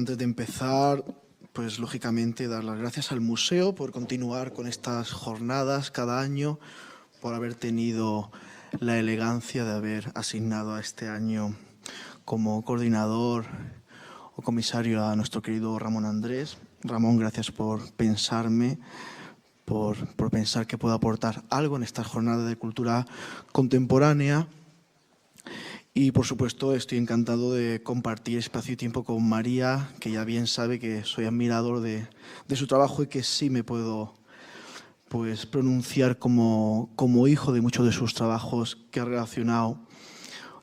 antes de empezar, pues lógicamente dar las gracias al museo por continuar con estas jornadas cada año, por haber tenido la elegancia de haber asignado a este año como coordinador o comisario a nuestro querido Ramón Andrés. Ramón, gracias por pensarme, por pensar que puedo aportar algo en esta jornada de cultura contemporánea. Y, por supuesto, estoy encantado de compartir espacio y tiempo con María, que ya bien sabe que soy admirador de su trabajo y que sí me puedo pronunciar como hijo de muchos de sus trabajos que ha relacionado,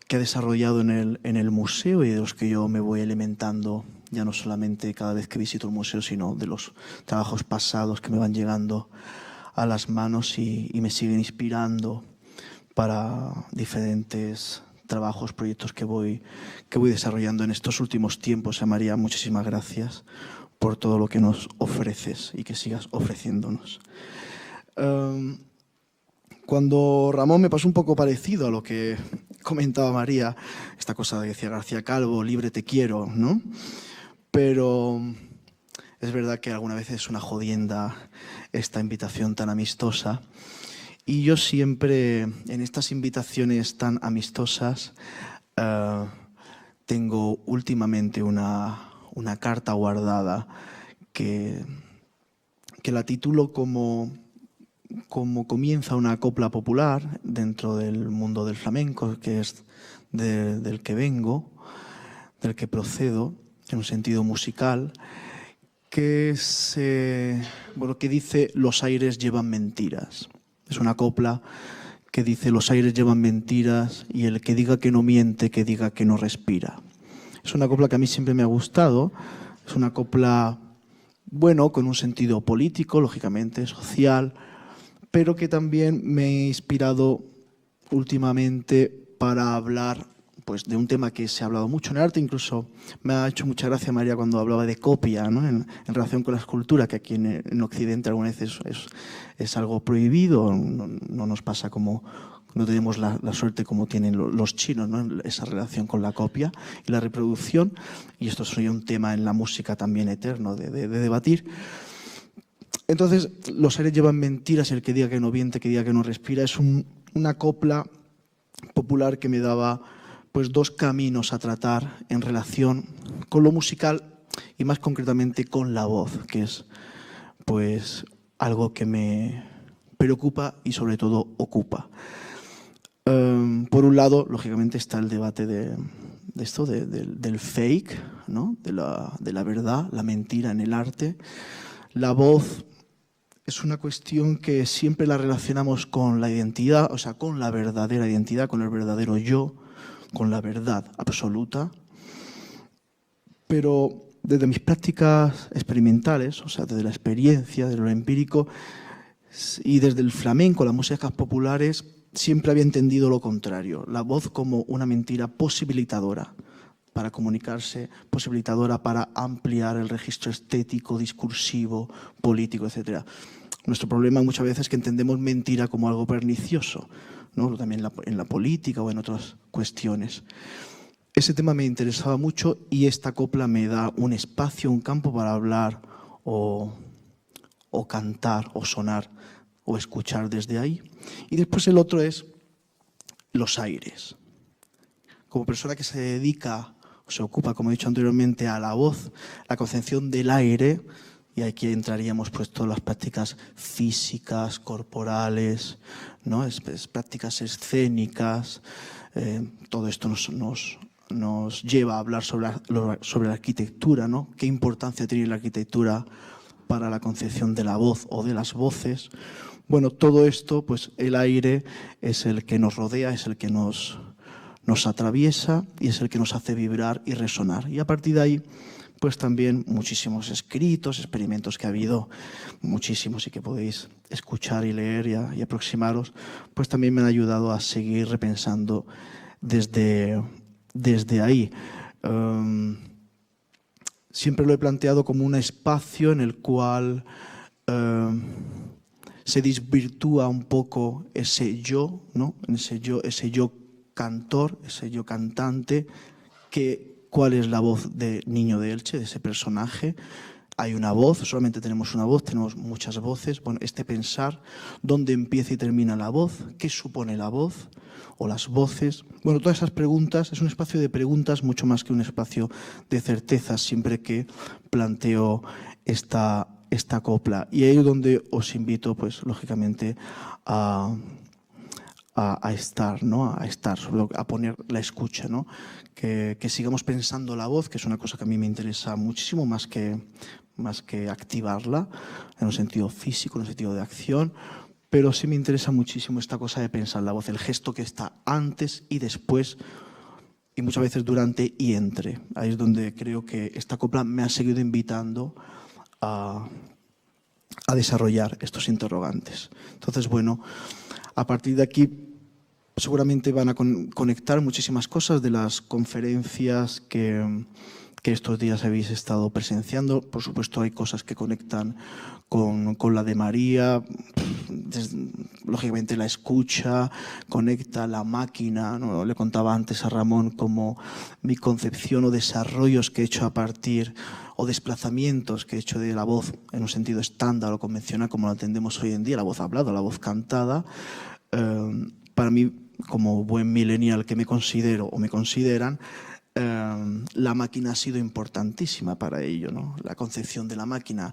que ha desarrollado en el museo y de los que yo me voy alimentando, ya no solamente cada vez que visito el museo, sino de los trabajos pasados que me van llegando a las manos y me siguen inspirando para diferentes trabajos, proyectos que voy desarrollando en estos últimos tiempos. María, muchísimas gracias por todo lo que nos ofreces y que sigas ofreciéndonos. Cuando Ramón me pasó un poco parecido a lo que comentaba María, esta cosa que decía García Calvo, libre te quiero, ¿no? Pero es verdad que alguna vez es una jodienda esta invitación tan amistosa. Y yo siempre, en estas invitaciones tan amistosas, tengo últimamente una carta guardada que la titulo como comienza una copla popular dentro del mundo del flamenco, que es del que vengo, del que procedo, en un sentido musical, que dice «Los aires llevan mentiras». Es una copla que dice «Los aires llevan mentiras y el que diga que no miente, que diga que no respira». Es una copla que a mí siempre me ha gustado. Es una copla, con un sentido político, lógicamente, social, pero que también me ha inspirado últimamente para hablar de un tema que se ha hablado mucho en el arte. Incluso me ha hecho mucha gracia María cuando hablaba de copia, ¿no? en relación con la escultura, que aquí en Occidente algunas veces es algo prohibido. No nos pasa como, no tenemos la suerte como tienen los chinos, ¿no? Esa relación con la copia y la reproducción. Y esto sería un tema en la música también eterno de debatir. Entonces, los aires llevan mentiras y el que diga que no miente, que diga que no respira, es una copla popular que me daba dos caminos a tratar en relación con lo musical y más concretamente con la voz, que es algo que me preocupa y sobre todo ocupa. Por un lado, lógicamente, está el debate del fake, ¿no? de la verdad, la mentira en el arte. La voz es una cuestión que siempre la relacionamos con la identidad, o sea, con la verdadera identidad, con el verdadero yo, con la verdad absoluta. Pero desde mis prácticas experimentales, o sea, desde la experiencia, desde lo empírico y desde el flamenco, las músicas populares, siempre había entendido lo contrario, la voz como una mentira posibilitadora para comunicarse, posibilitadora para ampliar el registro estético, discursivo, político, etc. Nuestro problema muchas veces es que entendemos mentira como algo pernicioso, ¿no? También en la política o en otras cuestiones. Ese tema me interesaba mucho y esta copla me da un espacio, un campo para hablar o cantar o sonar o escuchar desde ahí. Y después el otro es los aires. Como persona que se dedica o se ocupa, como he dicho anteriormente, a la voz, la concepción del aire, y aquí entraríamos todas las prácticas físicas, corporales, ¿no? Prácticas escénicas. Todo esto nos lleva a hablar sobre la arquitectura, ¿no? ¿Qué importancia tiene la arquitectura para la concepción de la voz o de las voces? Bueno, todo esto, el aire es el que nos rodea, es el que nos atraviesa y es el que nos hace vibrar y resonar. Y a partir de ahí, también muchísimos escritos, experimentos que ha habido, muchísimos, y que podéis escuchar y leer y aproximaros, también me han ayudado a seguir repensando desde ahí. Siempre lo he planteado como un espacio en el cual se desvirtúa un poco ese yo, ¿no? Ese yo cantor, ese yo cantante, que cuál es la voz de Niño de Elche, de ese personaje. Hay una voz, solamente tenemos una voz, tenemos muchas voces. Bueno, este pensar, dónde empieza y termina la voz, qué supone la voz o las voces. Bueno, todas esas preguntas, es un espacio de preguntas mucho más que un espacio de certezas siempre que planteo esta copla. Y ahí es donde os invito, pues, lógicamente, a estar, ¿no? A poner la escucha, ¿no? Que sigamos pensando la voz, que es una cosa que a mí me interesa muchísimo, más que activarla en un sentido físico, en un sentido de acción, pero sí me interesa muchísimo esta cosa de pensar la voz, el gesto que está antes y después, y muchas veces durante y entre. Ahí es donde creo que esta copla me ha seguido invitando a desarrollar estos interrogantes. Entonces, bueno, a partir de aquí seguramente van a conectar muchísimas cosas de las conferencias que estos días habéis estado presenciando. Por supuesto, hay cosas que conectan con la de María. Lógicamente, la escucha conecta la máquina, ¿no? Le contaba antes a Ramón cómo mi concepción o desarrollos que he hecho a partir o desplazamientos que he hecho de la voz en un sentido estándar o convencional como lo entendemos hoy en día, la voz hablada, la voz cantada, para mí, como buen millennial que me considero o me consideran, la máquina ha sido importantísima para ello, ¿no? La concepción de la máquina,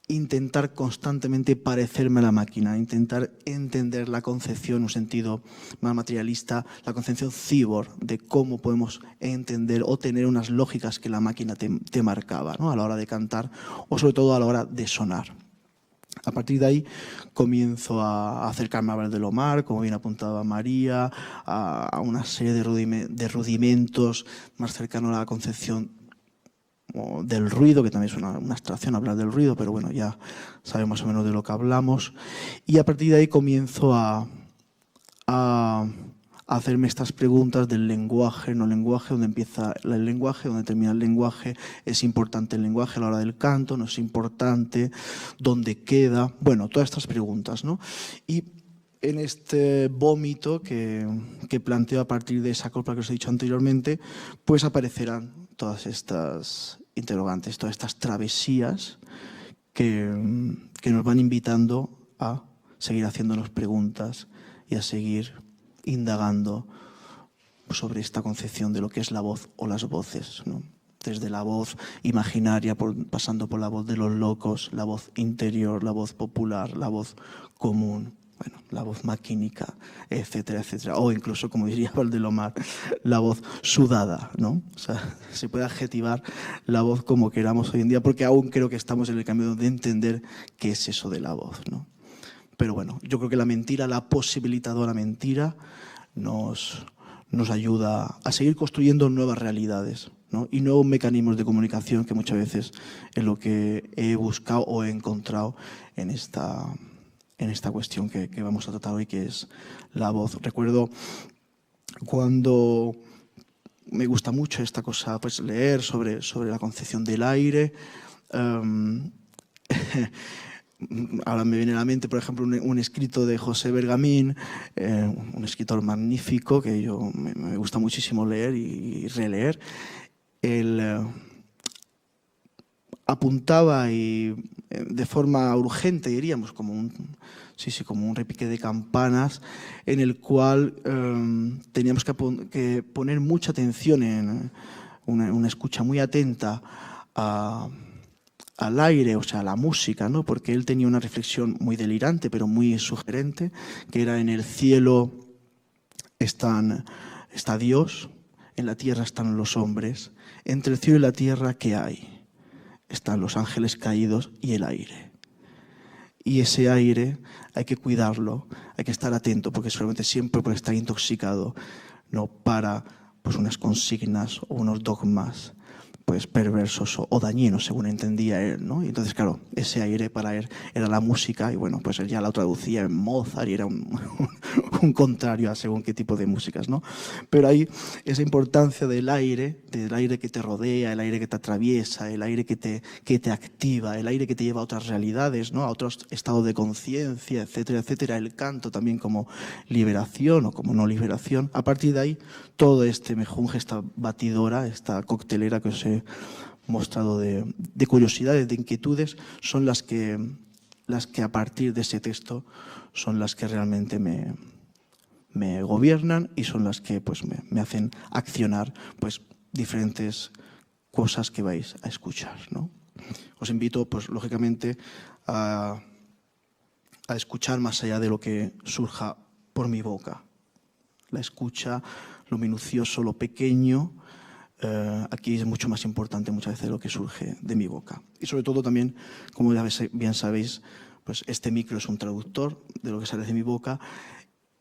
intentar constantemente parecerme a la máquina, intentar entender la concepción en un sentido más materialista, la concepción cyborg de cómo podemos entender o tener unas lógicas que la máquina te marcaba, ¿no? A la hora de cantar o sobre todo a la hora de sonar. A partir de ahí comienzo a acercarme a Valdelomar, como bien apuntaba María, a una serie de rudimentos más cercanos a la concepción del ruido, que también es una abstracción hablar del ruido, pero bueno, ya sabemos más o menos de lo que hablamos. Y a partir de ahí comienzo a hacerme estas preguntas del lenguaje, no lenguaje, dónde empieza el lenguaje, dónde termina el lenguaje, es importante el lenguaje a la hora del canto, no es importante, dónde queda, bueno, todas estas preguntas, ¿no? Y en este vómito que planteo a partir de esa copla que os he dicho anteriormente, pues aparecerán todas estas interrogantes, todas estas travesías que nos van invitando a seguir haciéndonos preguntas y a seguir indagando sobre esta concepción de lo que es la voz o las voces, ¿no? Desde la voz imaginaria, pasando por la voz de los locos, la voz interior, la voz popular, la voz común, bueno, la voz maquínica, etcétera, etcétera. O incluso, como diría Valdelomar, la voz sudada, ¿no? O sea, se puede adjetivar la voz como queramos hoy en día, porque aún creo que estamos en el camino de entender qué es eso de la voz, ¿no? Pero bueno, yo creo que la mentira, la posibilitadora mentira, nos ayuda a seguir construyendo nuevas realidades, ¿no? Y nuevos mecanismos de comunicación, que muchas veces es lo que he buscado o he encontrado en esta cuestión que vamos a tratar hoy, que es la voz. Recuerdo cuando me gusta mucho esta cosa, pues leer sobre la concepción del aire. Ahora me viene a la mente, por ejemplo, un escrito de José Bergamín, un escritor magnífico que me gusta muchísimo leer y releer. Él apuntaba y de forma urgente, diríamos, como un repique de campanas, en el cual teníamos que poner mucha atención en una escucha muy atenta al aire, o sea, a la música, ¿no? Porque él tenía una reflexión muy delirante, pero muy sugerente, que era: en el cielo está Dios, en la tierra están los hombres, entre el cielo y la tierra, ¿qué hay? Están los ángeles caídos y el aire. Y ese aire hay que cuidarlo, hay que estar atento, porque seguramente siempre puede estar intoxicado, no para pues unas consignas o unos dogmas, pues perversos o dañinos, según entendía él, ¿no? Y entonces, claro, ese aire para él era la música, y bueno, pues él ya lo traducía en Mozart y era un contrario a según qué tipo de músicas, ¿no? Pero hay esa importancia del aire que te rodea, el aire que te atraviesa, el aire que te activa, el aire que te lleva a otras realidades, ¿no? A otros estados de conciencia, etcétera, etcétera. El canto también como liberación o como no liberación. A partir de ahí, todo este mejunje, esta batidora, esta coctelera que os he mostrado de curiosidades, de inquietudes, son las que a partir de ese texto son las que realmente me gobiernan y son las que pues, me hacen accionar pues, diferentes cosas que vais a escuchar, ¿no? Os invito, pues, lógicamente, a escuchar más allá de lo que surja por mi boca. La escucha, lo minucioso, lo pequeño, aquí es mucho más importante muchas veces lo que surge de mi boca. Y sobre todo también, como ya bien sabéis, pues este micro es un traductor de lo que sale de mi boca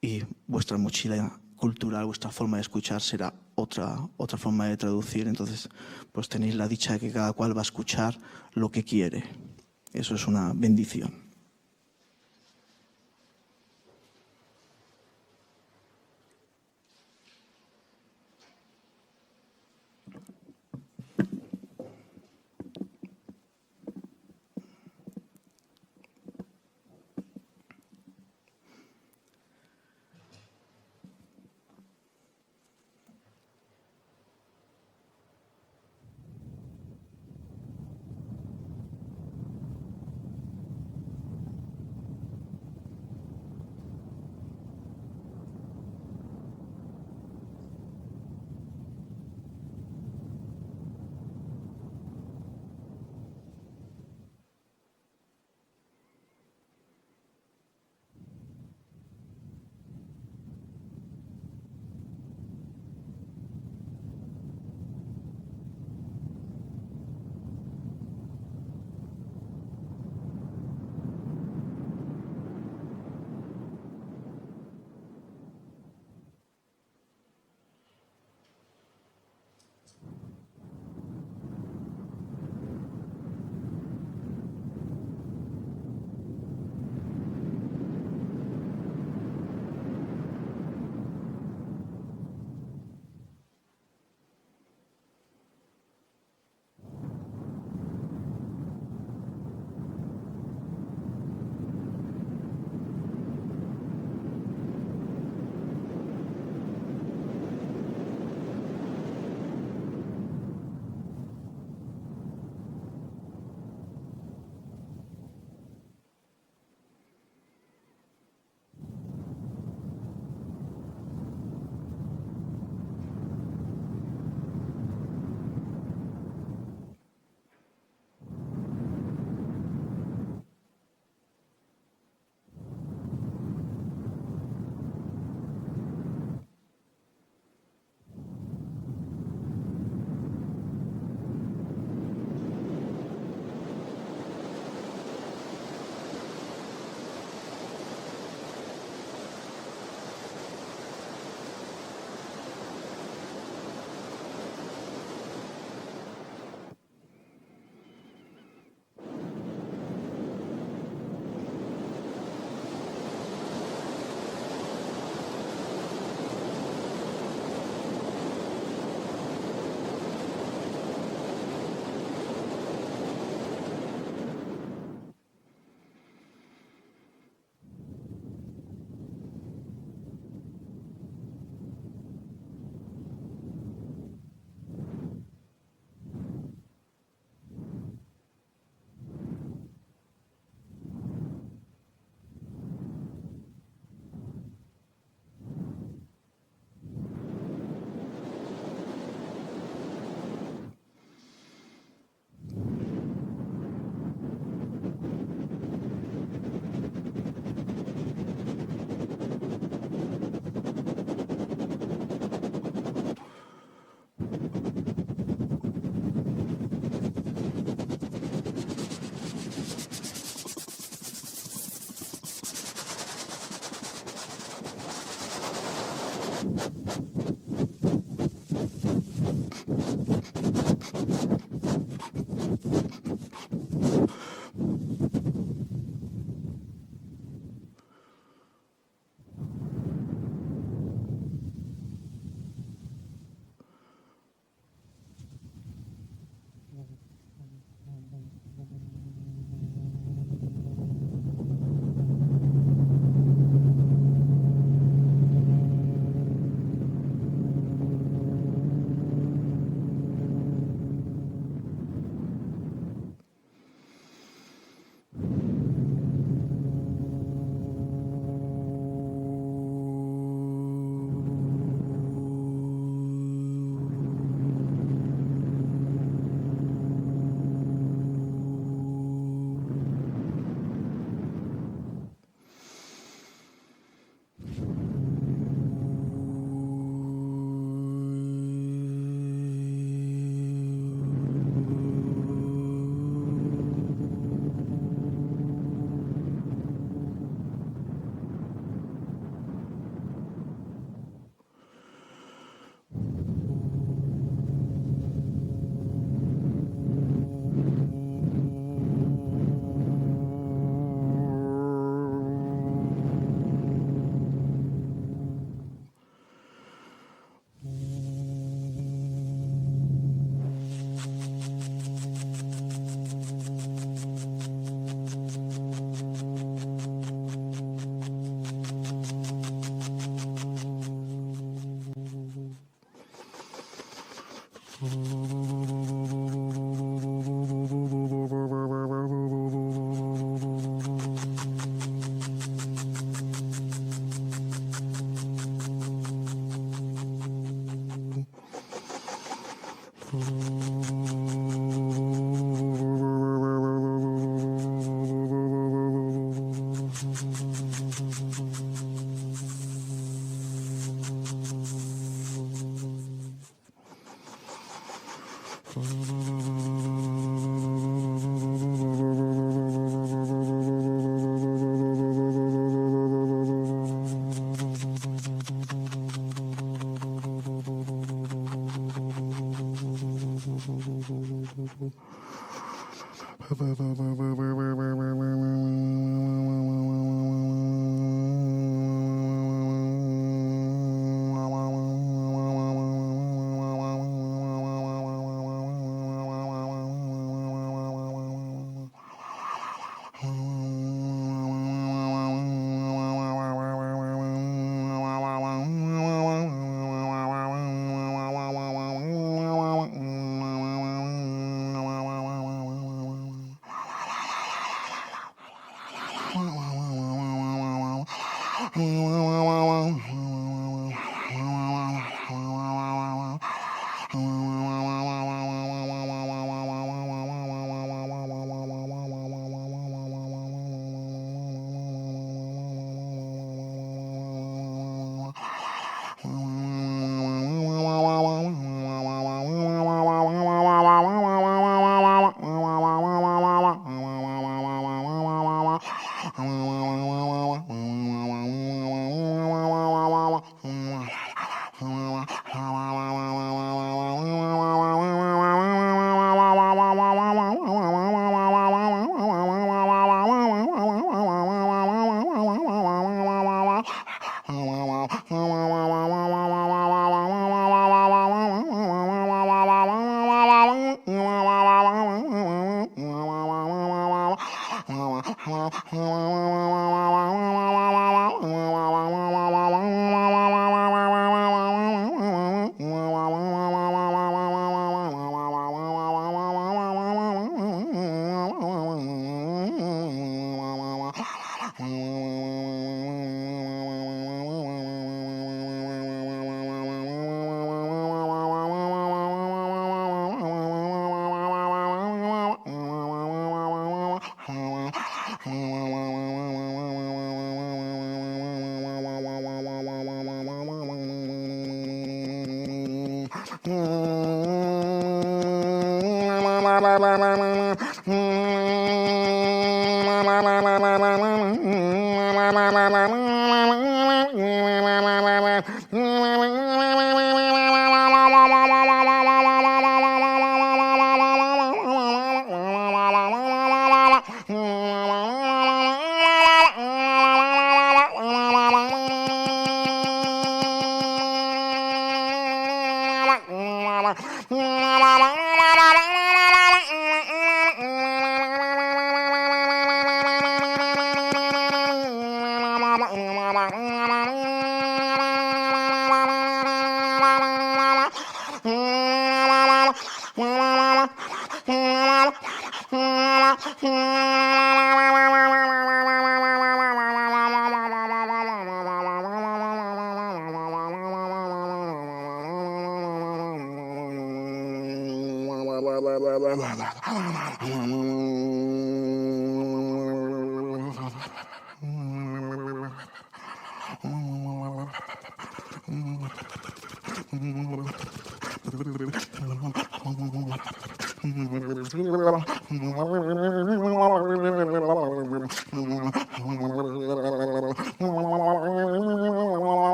y vuestra mochila cultural, vuestra forma de escuchar será otra forma de traducir. Entonces, pues tenéis la dicha de que cada cual va a escuchar lo que quiere. Eso es una bendición.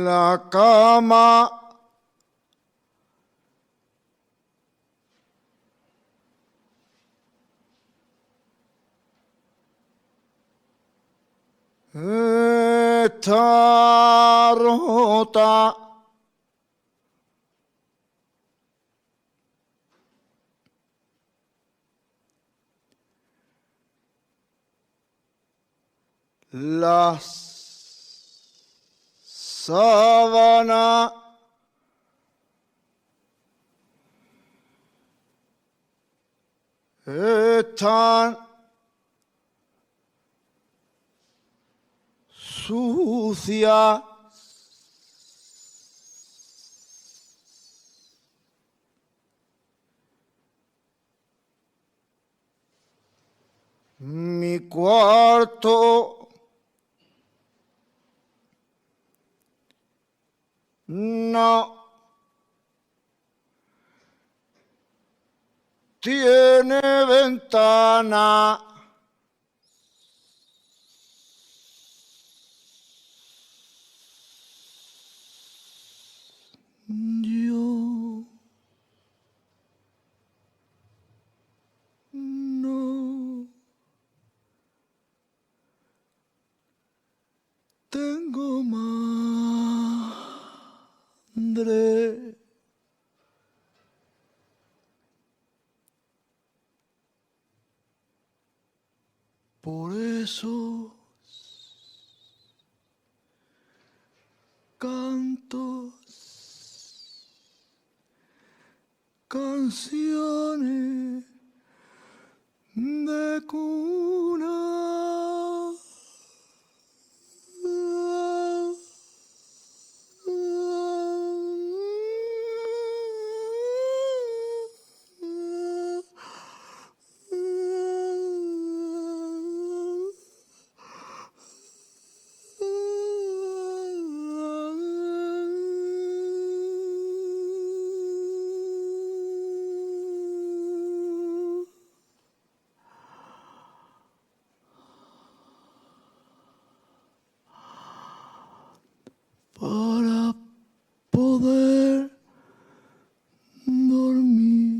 La cama está rota. Las sábanas están sucias. Mi cuarto no tiene ventana. Yo no tengo madre. Por eso canto canciones de cuna. Para poder dormir.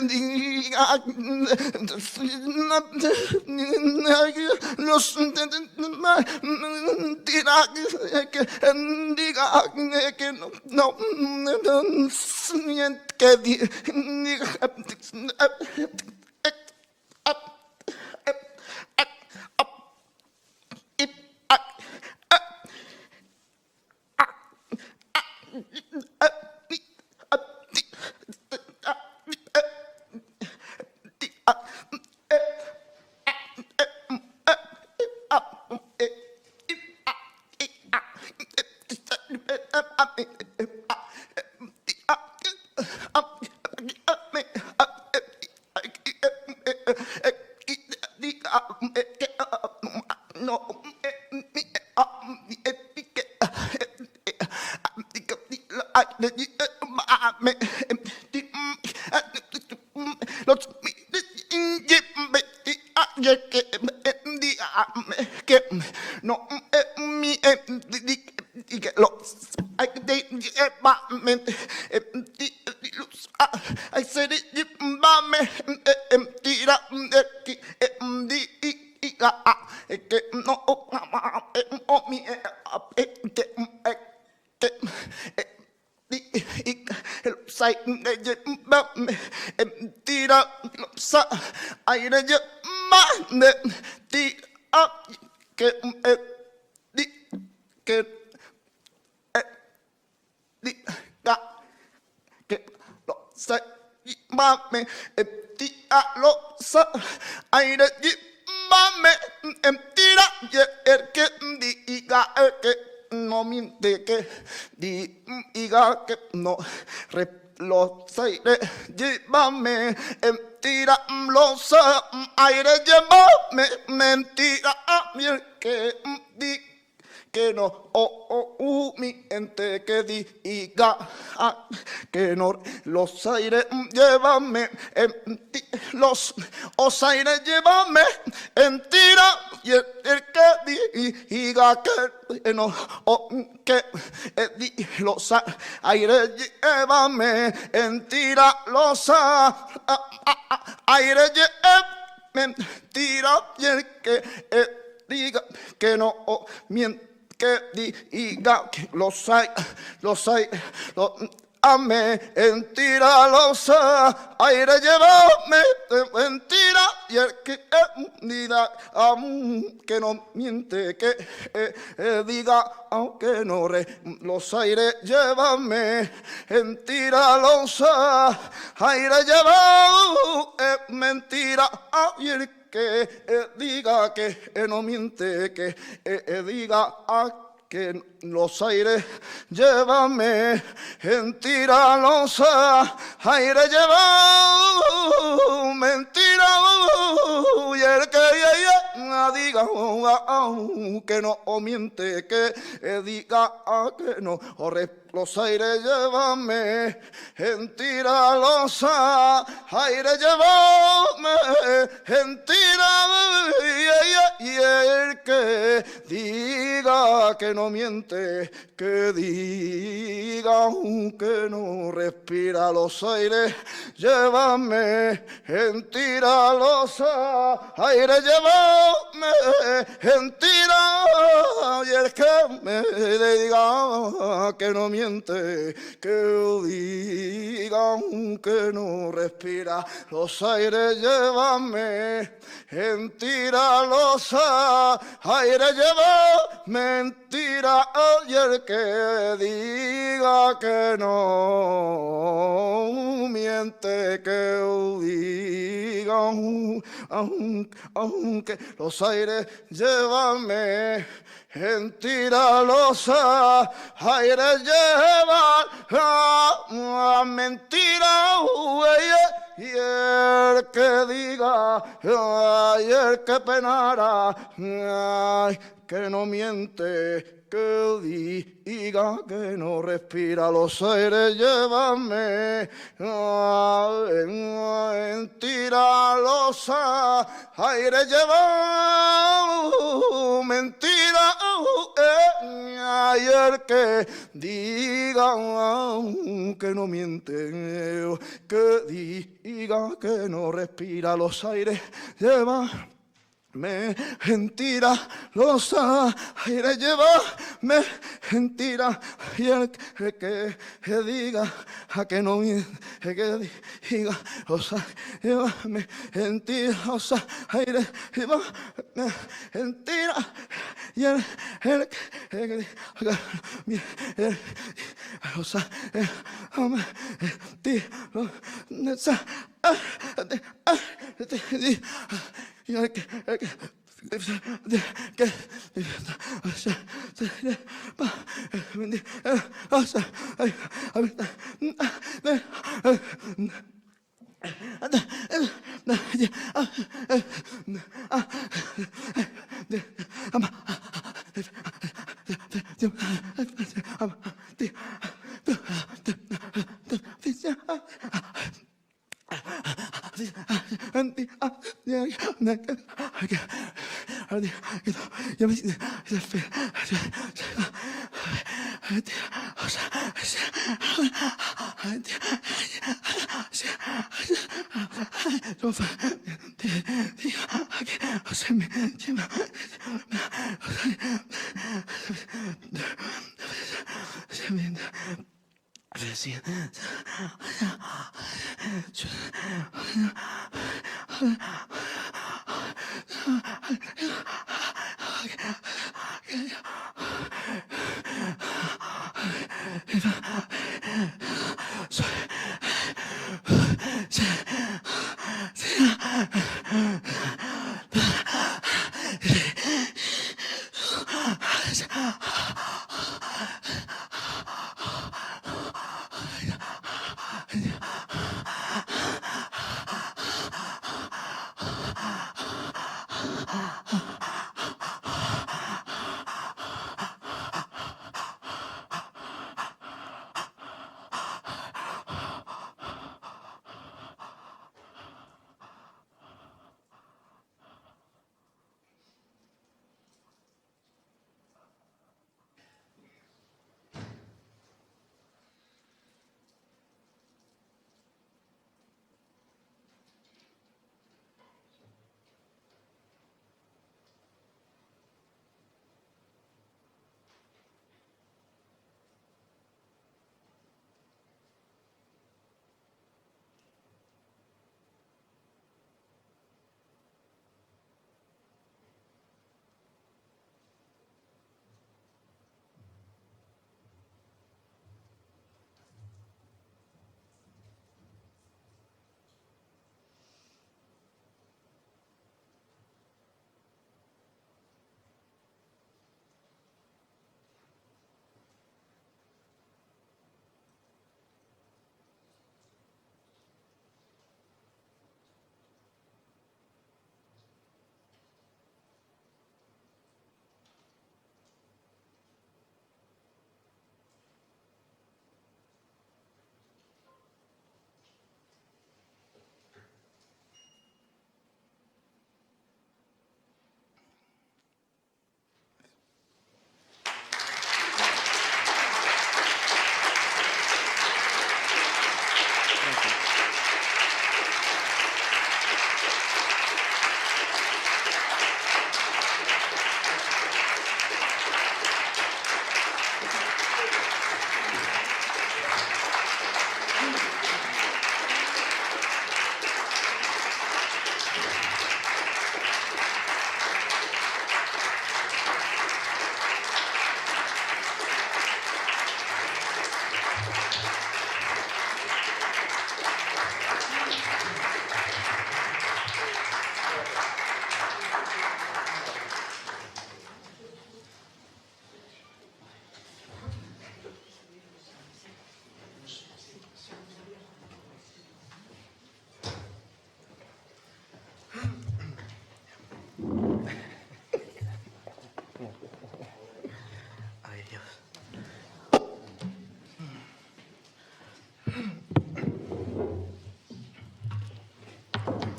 diga los mentira que diga que no que diga no mi que los I said it tira que no mi say tira sa ai da ti que que que lo sai me ti lo sa ai da me tira que diga que no miente que diga que no los aire llévame mentira los aire llévame mentira que di que no miente que diga que no los aires llévame los aires llévame mentira y el que diga que no que los aires llévame mentira los aires llévame mentira y el que diga que no miente que diga que los hay, amé, mentira, los aire llevame, mentira, y el que diga que no miente, que diga aunque no los aires llévame, mentira, los aire llevame, mentira, y el que diga que no miente, que diga que los aires llévame, mentira los aires llevan, mentira y el que diga que no miente, que diga que no los aires llévame, mentira los aires llévame, mentira y el que diga que no miente, que diga que no respira los aires llévame, mentira los aires llévame, mentira y el que me diga que no miente, que diga que no respira los aires llévame, mentira los aires lleva, mentira y el que diga que no miente, que diga aunque los aires llévame, mentira los aires llevan, mentira y el que diga y el que penara que no miente, que diga que no respira los aires llévame, mentira los los aires lleva mentira. Y el que diga que no miente, que diga que no respira los aires lleva mentira, los aires lleva mentira. Y el que diga que no miente, que diga los aires lleva mentira, los aires lleva mentira. Y el que diga los aires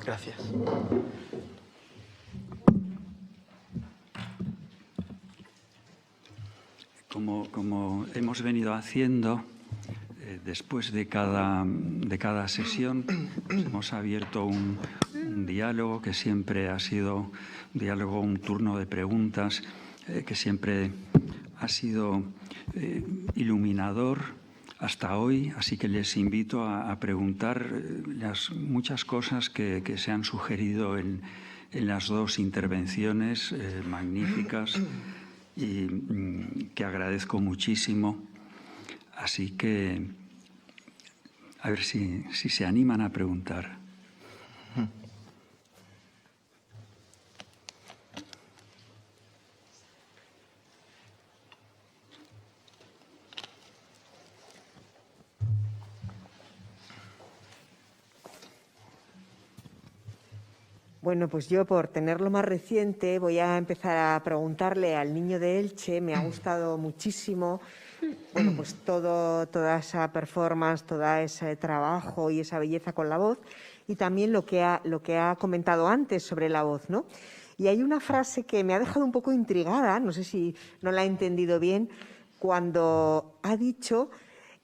Gracias. Como hemos venido haciendo, después de cada sesión, pues hemos abierto un diálogo que siempre ha sido un diálogo, un turno de preguntas, que siempre ha sido iluminador hasta hoy, así que les invito a preguntar las muchas cosas que se han sugerido en las dos intervenciones magníficas y que agradezco muchísimo. Así que a ver si se animan a preguntar. Bueno, pues yo, por tenerlo más reciente, voy a empezar a preguntarle al niño de Elche. Me ha gustado muchísimo, bueno, pues toda esa performance, todo ese trabajo y esa belleza con la voz, y también lo que ha comentado antes sobre la voz, ¿no? Y hay una frase que me ha dejado un poco intrigada, no sé si no la he entendido bien, cuando ha dicho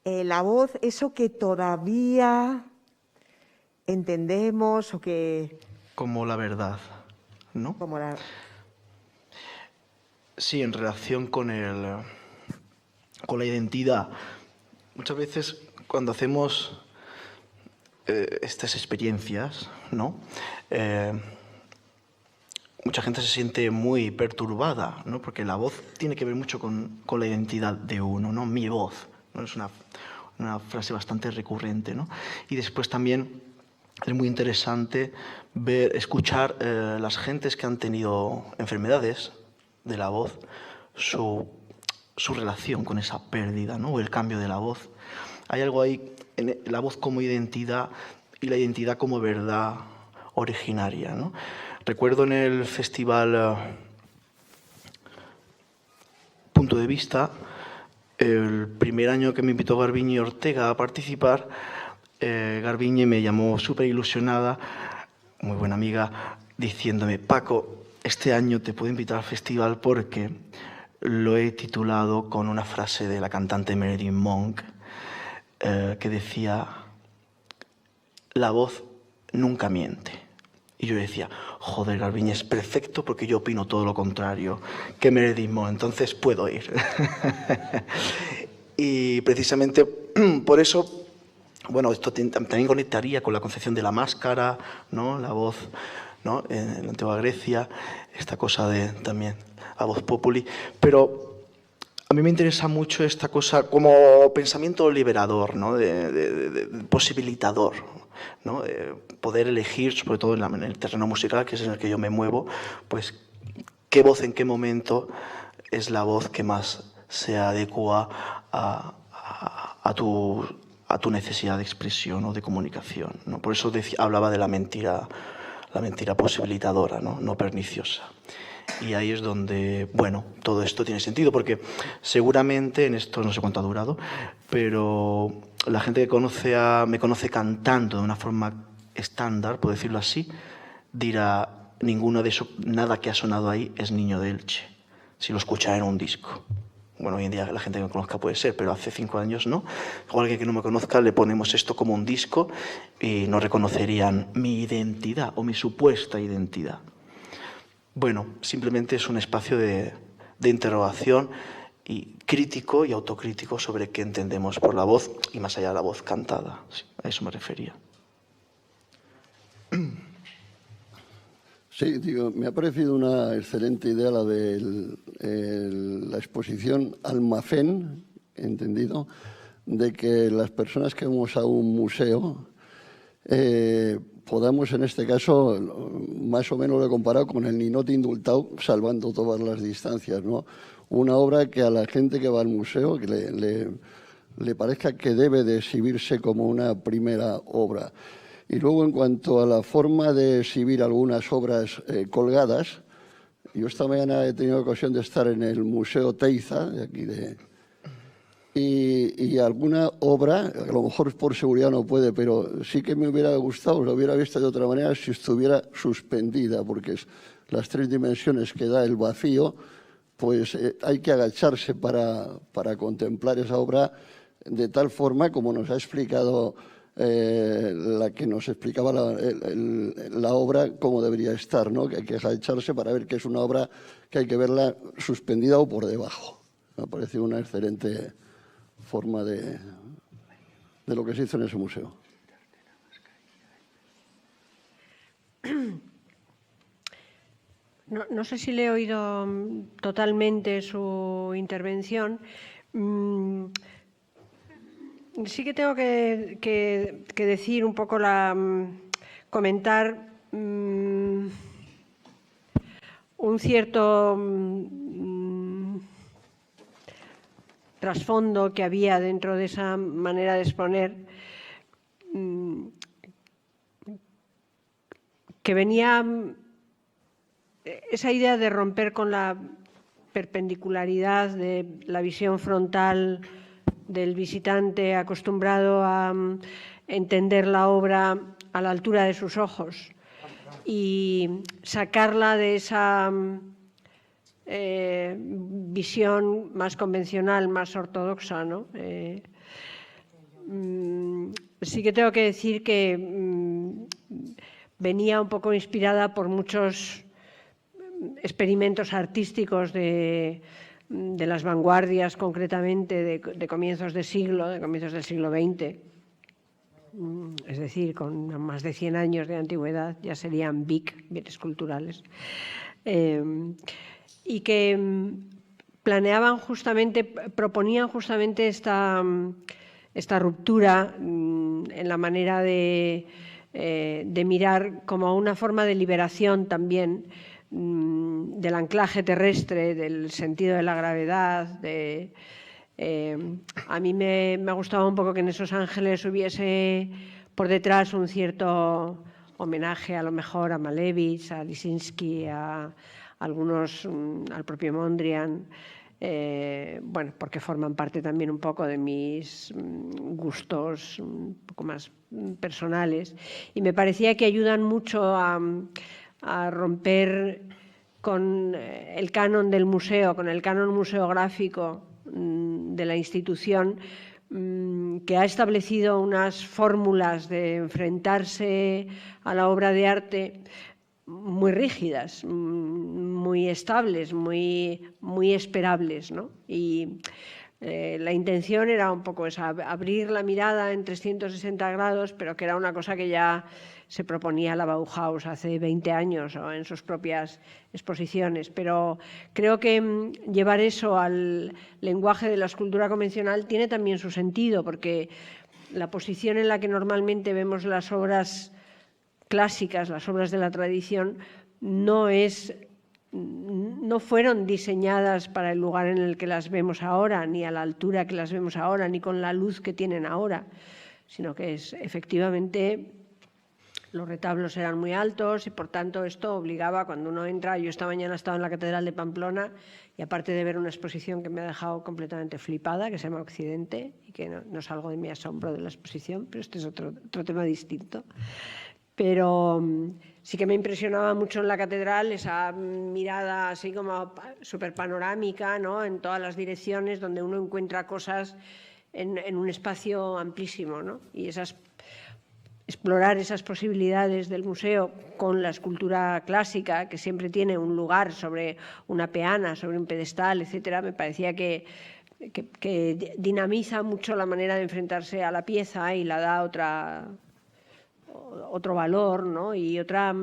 la voz, eso que todavía entendemos o que... Como la verdad, ¿no? Como la... Sí, en relación con la identidad. Muchas veces cuando hacemos estas experiencias, ¿no? Mucha gente se siente muy perturbada, ¿no? Porque la voz tiene que ver mucho con la identidad de uno, ¿no? Mi voz, ¿no? Es una frase bastante recurrente, ¿no? Y después también es muy interesante escuchar las gentes que han tenido enfermedades de la voz, su relación con esa pérdida, ¿no? O el cambio de la voz. Hay algo ahí en la voz como identidad y la identidad como verdad originaria, ¿no? Recuerdo en el festival Punto de Vista, el primer año que me invitó Garbiñe Ortega a participar, Garbiñe me llamó súper ilusionada, muy buena amiga, diciéndome: Paco, este año te puedo invitar al festival porque lo he titulado con una frase de la cantante Marilyn Monk que decía: la voz nunca miente. Y yo decía: joder, Garbiñe, es perfecto porque yo opino todo lo contrario que Marilyn Monk, entonces puedo ir. Y precisamente por eso, bueno, esto también conectaría con la concepción de la máscara, ¿no? La voz, ¿no? En la antigua Grecia, esta cosa de también la voz populi, pero a mí me interesa mucho esta cosa como pensamiento liberador, ¿no? de posibilitador, ¿no? Poder elegir, sobre todo en el terreno musical, que es en el que yo me muevo, pues qué voz en qué momento es la voz que más se adecua a tu necesidad de expresión o de comunicación, ¿no? Por eso hablaba de la mentira posibilitadora, ¿no? No perniciosa. Y ahí es donde, bueno, todo esto tiene sentido, porque seguramente, en esto no sé cuánto ha durado, pero la gente que me conoce cantando de una forma estándar, por decirlo así, dirá: ninguno de eso, nada que ha sonado ahí es Niño de Elche, si lo escucha en un disco. Bueno, hoy en día la gente que me conozca puede ser, pero hace 5 años no. O alguien que no me conozca le ponemos esto como un disco y no reconocerían mi identidad o mi supuesta identidad. Bueno, simplemente es un espacio de interrogación y crítico y autocrítico sobre qué entendemos por la voz y más allá de la voz cantada. Sí, a eso me refería. Sí, digo, me ha parecido una excelente idea la de la exposición Almacén, entendido, de que las personas que vamos a un museo podamos, en este caso, más o menos lo he comparado con el Ninot Indultau, salvando todas las distancias, ¿no? Una obra que a la gente que va al museo que le parezca que debe de exhibirse como una primera obra. Y luego, en cuanto a la forma de exhibir algunas obras colgadas, yo esta mañana he tenido ocasión de estar en el Museo Teiza, de aquí y alguna obra, a lo mejor por seguridad no puede, pero sí que me hubiera gustado, lo hubiera visto de otra manera si estuviera suspendida, porque las 3 dimensiones que da el vacío, pues hay que agacharse para contemplar esa obra de tal forma como nos ha explicado la que nos explicaba la obra cómo debería estar, ¿no? Que hay que agacharse para ver que es una obra que hay que verla suspendida o por debajo. Me ha parecido una excelente forma de lo que se hizo en ese museo. No sé si le he oído totalmente su intervención. Sí que tengo que decir un poco, comentar un cierto trasfondo que había dentro de esa manera de exponer, que venía esa idea de romper con la perpendicularidad de la visión frontal del visitante acostumbrado a entender la obra a la altura de sus ojos y sacarla de esa visión más convencional, más ortodoxa, ¿no? Sí que tengo que decir que venía un poco inspirada por muchos experimentos artísticos de las vanguardias, concretamente de comienzos del siglo XX, es decir, con más de 100 años de antigüedad, ya serían bienes culturales, y que proponían justamente esta ruptura en la manera de mirar como una forma de liberación también del anclaje terrestre, del sentido de la gravedad. A mí me gustaba un poco que en esos ángeles hubiese por detrás un cierto homenaje a lo mejor a Malevich, a Lisinski, a algunos, al propio Mondrian, bueno, porque forman parte también un poco de mis gustos un poco más personales, y me parecía que ayudan mucho a romper con el canon del museo, con el canon museográfico de la institución, que ha establecido unas fórmulas de enfrentarse a la obra de arte muy rígidas, muy estables, muy esperables, ¿no? Y la intención era un poco esa, abrir la mirada en 360 grados, pero que era una cosa que ya se proponía la Bauhaus hace 20 años o en sus propias exposiciones. Pero creo que llevar eso al lenguaje de la escultura convencional tiene también su sentido, porque la posición en la que normalmente vemos las obras clásicas, las obras de la tradición, no fueron diseñadas para el lugar en el que las vemos ahora, ni a la altura que las vemos ahora, ni con la luz que tienen ahora, sino que efectivamente los retablos eran muy altos y por tanto esto obligaba, cuando uno entra, yo esta mañana estaba en la Catedral de Pamplona y aparte de ver una exposición que me ha dejado completamente flipada, que se llama Occidente, y que no salgo de mi asombro de la exposición, pero este es otro tema distinto. Pero sí que me impresionaba mucho en la catedral esa mirada así como súper panorámica, ¿no? En todas las direcciones, donde uno encuentra cosas en un espacio amplísimo, ¿no? Y explorar esas posibilidades del museo con la escultura clásica, que siempre tiene un lugar sobre una peana, sobre un pedestal, etcétera, me parecía que dinamiza mucho la manera de enfrentarse a la pieza y la da otro valor, ¿no? Y otra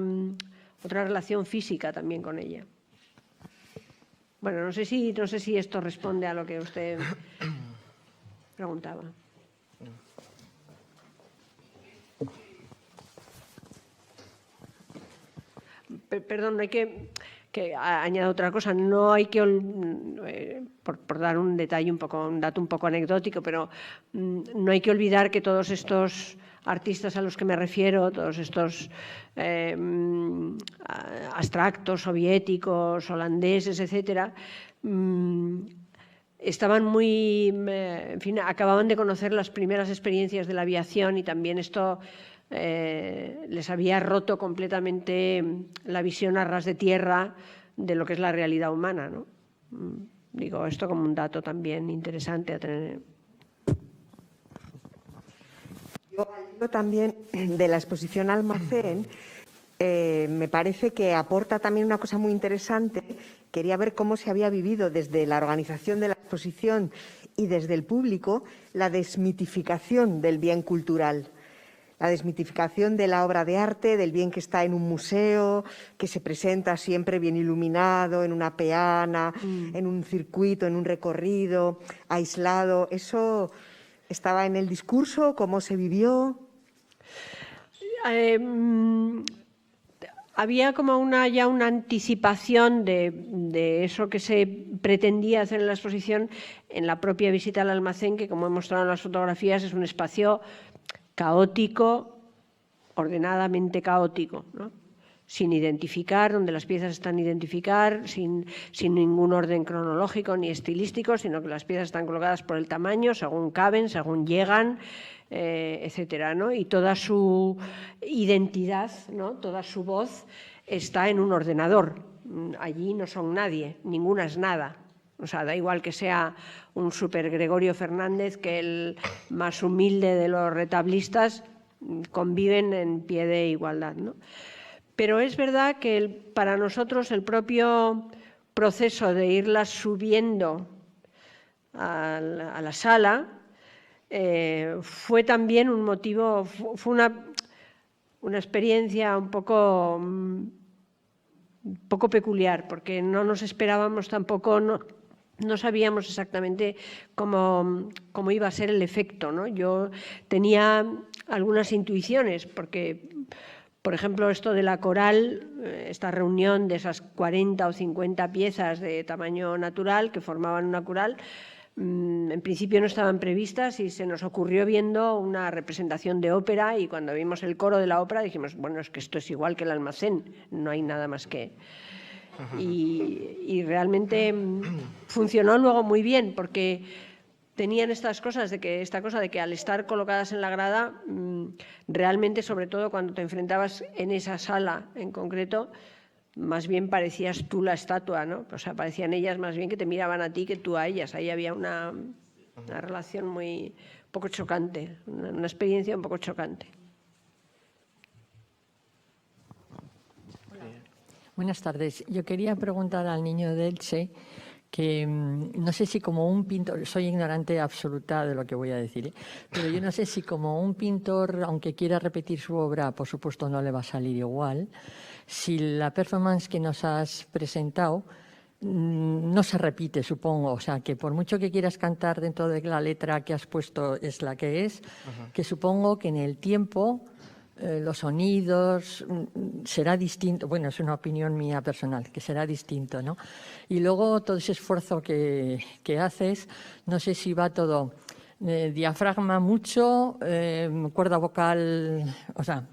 relación física también con ella. Bueno, no sé si esto responde a lo que usted preguntaba. Perdón, no hay que añado otra cosa, no hay que, por dar un detalle un dato un poco anecdótico, pero no hay que olvidar que todos estos artistas a los que me refiero, todos estos abstractos soviéticos, holandeses, etcétera, estaban muy, en fin, acababan de conocer las primeras experiencias de la aviación y también esto les había roto completamente la visión a ras de tierra de lo que es la realidad humana, ¿no? Digo esto como un dato también interesante a tener. Yo también de la exposición Almacén, me parece que aporta también una cosa muy interesante. Quería ver cómo se había vivido desde la organización de la exposición y desde el público la desmitificación del bien cultural, la desmitificación de la obra de arte, del bien que está en un museo, que se presenta siempre bien iluminado, en una peana, en un circuito, en un recorrido, aislado. ¿Eso estaba en el discurso? ¿Cómo se vivió? Había como ya una anticipación de eso que se pretendía hacer en la exposición en la propia visita al almacén, que como he mostrado en las fotografías es un espacio caótico, ordenadamente caótico, ¿no? Sin identificar, donde las piezas están identificar, sin ningún orden cronológico ni estilístico, sino que las piezas están colocadas por el tamaño, según caben, según llegan, etcétera, ¿no? Y toda su identidad, ¿no? Toda su voz está en un ordenador. Allí no son nadie, ninguna es nada. O sea, da igual que sea un super Gregorio Fernández que el más humilde de los retablistas, conviven en pie de igualdad, ¿no? Pero es verdad que para nosotros el propio proceso de irlas subiendo a la sala fue también un motivo, fue una experiencia un poco peculiar, porque no nos esperábamos tampoco, no sabíamos exactamente cómo iba a ser el efecto, ¿no? Yo tenía algunas intuiciones, porque, por ejemplo, esto de la coral, esta reunión de esas 40 o 50 piezas de tamaño natural que formaban una coral, en principio no estaban previstas y se nos ocurrió viendo una representación de ópera, y cuando vimos el coro de la ópera dijimos, bueno, es que esto es igual que el almacén, no hay nada más que... Y realmente funcionó luego muy bien, porque tenían esta cosa de que al estar colocadas en la grada, realmente, sobre todo cuando te enfrentabas en esa sala en concreto, más bien parecías tú la estatua, ¿no? O sea, parecían ellas más bien que te miraban a ti que tú a ellas. Ahí había una relación muy poco chocante, una experiencia un poco chocante. Buenas tardes. Yo quería preguntar al niño de Elche que no sé si como un pintor, soy ignorante absoluta de lo que voy a decir, pero yo no sé si como un pintor, aunque quiera repetir su obra, por supuesto no le va a salir igual, si la performance que nos has presentado no se repite, supongo, o sea, que por mucho que quieras cantar dentro de la letra que has puesto es la que es, que supongo que en el tiempo... los sonidos, será distinto, bueno, es una opinión mía personal, que será distinto, ¿no? Y luego todo ese esfuerzo que haces, no sé si va todo diafragma mucho, cuerda vocal, o sea,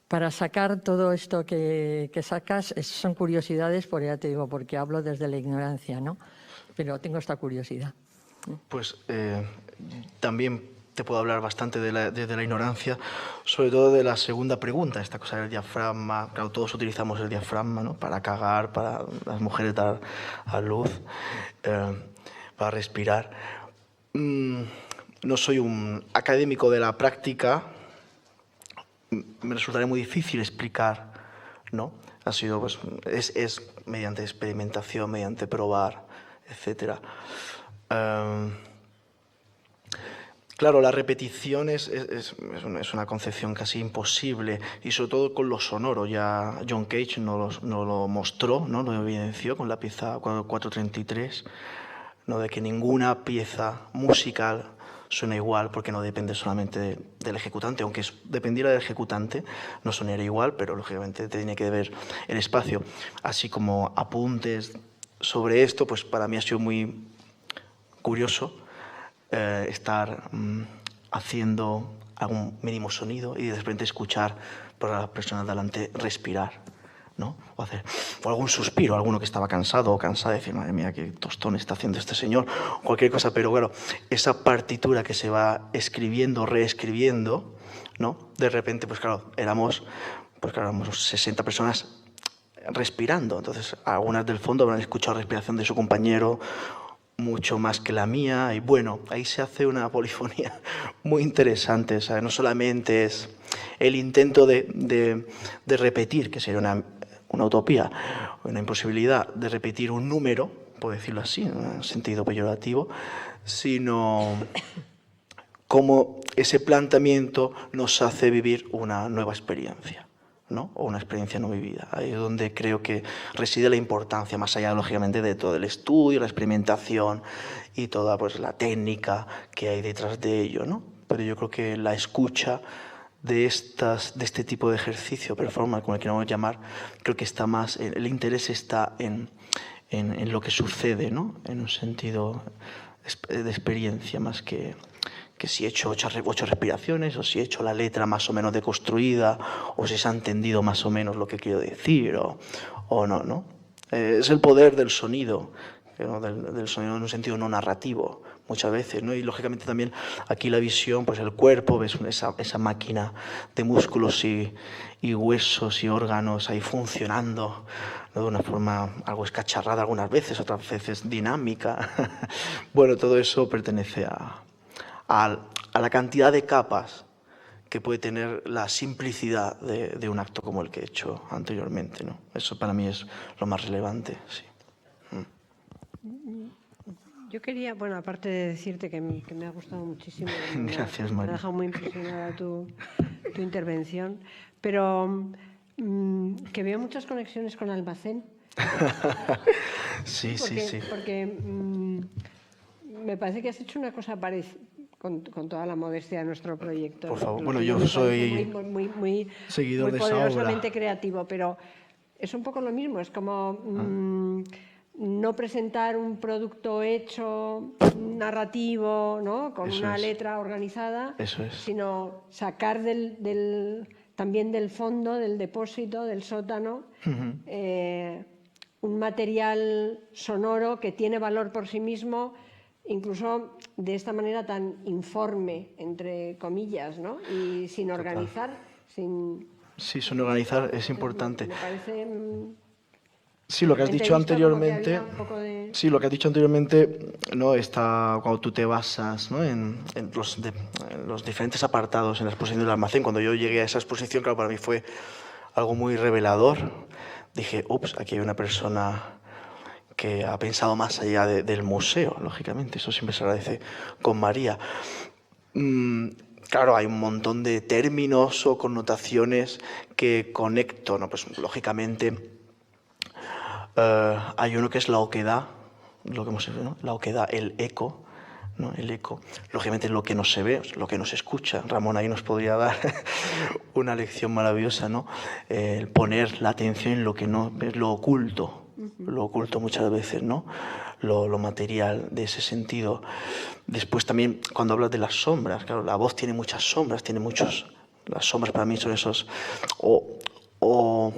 para sacar todo esto que sacas, son curiosidades, por ya te digo, porque hablo desde la ignorancia, ¿no? Pero tengo esta curiosidad. Pues también te puedo hablar bastante desde la ignorancia, sobre todo de la segunda pregunta, esta cosa del diafragma. Claro, todos utilizamos el diafragma, ¿no? Para cagar, para las mujeres dar a luz, para respirar. No soy un académico de la práctica, me resultaría muy difícil explicar, ¿no? Ha sido, pues, es mediante experimentación, mediante probar, etcétera. Claro, la repetición es una concepción casi imposible, y sobre todo con lo sonoro. Ya John Cage nos lo mostró, ¿no? Lo evidenció con la pieza 433, ¿no? De que ninguna pieza musical suena igual, porque no depende solamente del ejecutante, aunque dependiera del ejecutante no sonaría igual, pero lógicamente tiene que ver el espacio. Así como apuntes sobre esto, pues para mí ha sido muy curioso estar haciendo algún mínimo sonido y de repente escuchar por las personas delante respirar, ¿no? O algún suspiro, alguno que estaba cansado o cansada, decir, madre mía, qué tostón está haciendo este señor, cualquier cosa, pero claro, esa partitura que se va escribiendo, reescribiendo, ¿no? De repente, pues claro, éramos 60 personas respirando, entonces algunas del fondo habrán escuchado la respiración de su compañero mucho más que la mía, y bueno, ahí se hace una polifonía muy interesante, ¿sabes? No solamente es el intento de repetir, que sería una utopía, una imposibilidad de repetir un número, por decirlo así, en un sentido peyorativo, sino cómo ese planteamiento nos hace vivir una nueva experiencia, ¿no? O una experiencia no vivida. Ahí es donde creo que reside la importancia, más allá, lógicamente, de todo el estudio, la experimentación y toda, pues, la técnica que hay detrás de ello, ¿no? Pero yo creo que la escucha de este tipo de ejercicio, performance, como le queramos llamar, creo que está más, el interés está en lo que sucede, ¿no? En un sentido de experiencia, más que si he hecho 8 respiraciones, o si he hecho la letra más o menos deconstruida, o si se ha entendido más o menos lo que quiero decir, o no, ¿no? Es el poder del sonido, ¿no? Del sonido en un sentido no narrativo, muchas veces, ¿no? Y lógicamente también aquí la visión, pues el cuerpo, ves esa máquina de músculos y huesos y órganos ahí funcionando, ¿no? De una forma algo escacharrada algunas veces, otras veces dinámica. Bueno, todo eso pertenece a la cantidad de capas que puede tener la simplicidad de un acto como el que he hecho anteriormente, ¿no? Eso para mí es lo más relevante, sí. Yo quería, bueno, aparte de decirte que me ha gustado muchísimo. Gracias, Me María. ha dejado muy impresionada tu intervención, pero que veo muchas conexiones con Almacén. Sí. Porque me parece que has hecho una cosa parecida, con toda la modestia de nuestro proyecto. Por favor, Lo bueno, tuyo yo me soy parece muy seguidor de esa poderosamente obra. creativo, pero es un poco lo mismo, es como no presentar un producto hecho, narrativo, ¿no? Con Eso una es. letra organizada, Eso es. sino sacar también del fondo, del depósito, del sótano, un material sonoro que tiene valor por sí mismo, incluso de esta manera tan informe, entre comillas, ¿no? Y sin organizar, sin... Sí, sin organizar es importante. Me parece... Sí, lo que has dicho anteriormente. Sí, lo que has dicho anteriormente, ¿no? Está cuando tú te basas, ¿no? en los diferentes apartados en la exposición del Almacén. Cuando yo llegué a esa exposición, claro, para mí fue algo muy revelador. Dije, ups, aquí hay una persona que ha pensado más allá del museo, lógicamente. Eso siempre se agradece con María. Claro, hay un montón de términos o connotaciones que conecto, ¿no? Pues lógicamente hay uno que es la oquedad, lo que hemos visto, ¿no? La oquedad, el eco, ¿no? El eco, lógicamente lo que no se ve, lo que no se escucha. Ramón ahí nos podría dar una lección maravillosa, ¿no? El poner la atención en lo que no es lo oculto muchas veces, ¿no? Lo material de ese sentido. Después también cuando hablas de las sombras, claro, la voz tiene muchas sombras, las sombras para mí son esos, o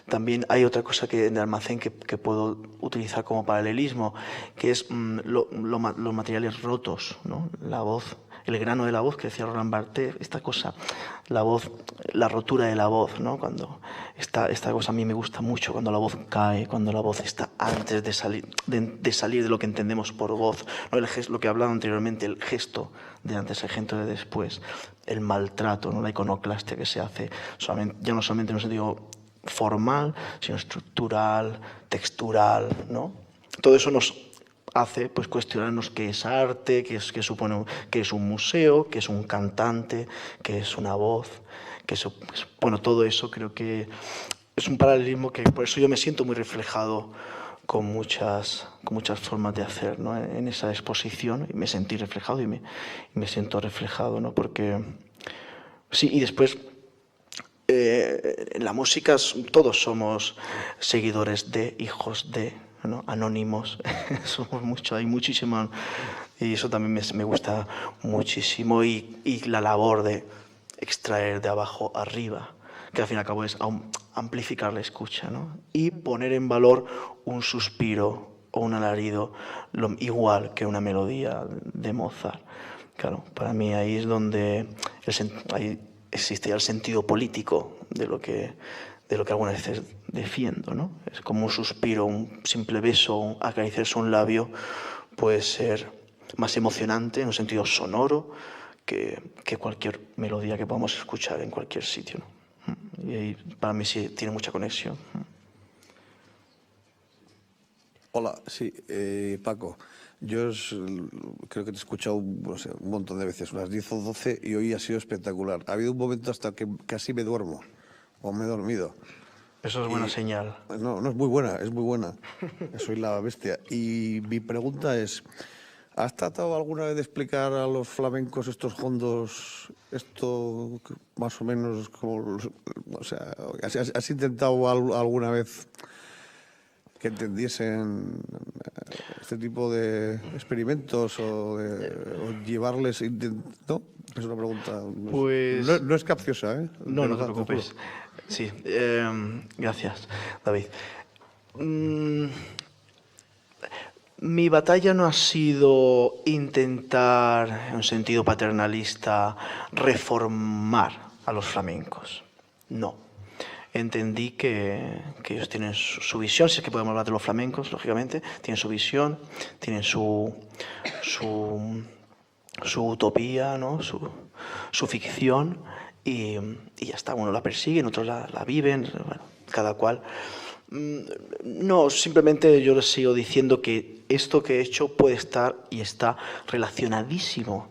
también hay otra cosa que en el Almacén que puedo utilizar como paralelismo, que es los materiales rotos, ¿no? La voz, el grano de la voz, que decía Roland Barthes, esta cosa, la voz, la rotura de la voz, ¿no? Cuando esta cosa a mí me gusta mucho, cuando la voz cae, cuando la voz está antes de salir de lo que entendemos por voz, ¿no? Lo que he hablado anteriormente, el gesto de antes, el gesto de después, el maltrato, ¿no? La iconoclastia que se hace, ya no solamente en un sentido formal, sino estructural, textural, ¿no? Todo eso nos hace, pues, cuestionarnos qué es arte, qué es un museo, qué es un cantante, qué es una voz, bueno, todo eso creo que es un paralelismo que por eso yo me siento muy reflejado con muchas formas de hacer, ¿no? En esa exposición, y me sentí reflejado y me siento reflejado, ¿no? Porque sí, y después en la música todos somos seguidores de, hijos de, ¿no? Anónimos, somos muchos, hay muchísimo, y eso también me gusta muchísimo, y la labor de extraer de abajo arriba, que al fin y al cabo es amplificar la escucha, ¿no? Y poner en valor un suspiro o un alarido igual que una melodía de Mozart. Claro, para mí ahí es donde ahí existe ya el sentido político de lo que algunas veces defiendo, ¿no? Es como un suspiro, un simple beso, acariciarse un labio puede ser más emocionante en un sentido sonoro que cualquier melodía que podamos escuchar en cualquier sitio, ¿no? Y ahí para mí sí tiene mucha conexión. Hola, sí, Paco. Yo creo que te he escuchado no sé, un montón de veces, unas 10 o 12, y hoy ha sido espectacular. Ha habido un momento hasta que casi me duermo, o me he dormido. Eso es buena señal. No, no es muy buena, es muy buena. Soy la bestia. Y mi pregunta es, ¿has tratado alguna vez de explicar a los flamencos estos hondos, esto más o menos, como, o sea, has intentado alguna vez que entendiesen este tipo de experimentos o llevarles... ¿No? Es una pregunta... Pues... No es capciosa, ¿eh? No, no te preocupes. Sí, gracias, David. Mi batalla no ha sido intentar, en un sentido paternalista, reformar a los flamencos. No. Entendí que ellos tienen su visión, si es que podemos hablar de los flamencos, lógicamente, tienen su visión, tienen su utopía, ¿no? su ficción, y ya está, unos la persiguen, otros la viven, bueno, cada cual. No, simplemente yo les sigo diciendo que esto que he hecho puede estar y está relacionadísimo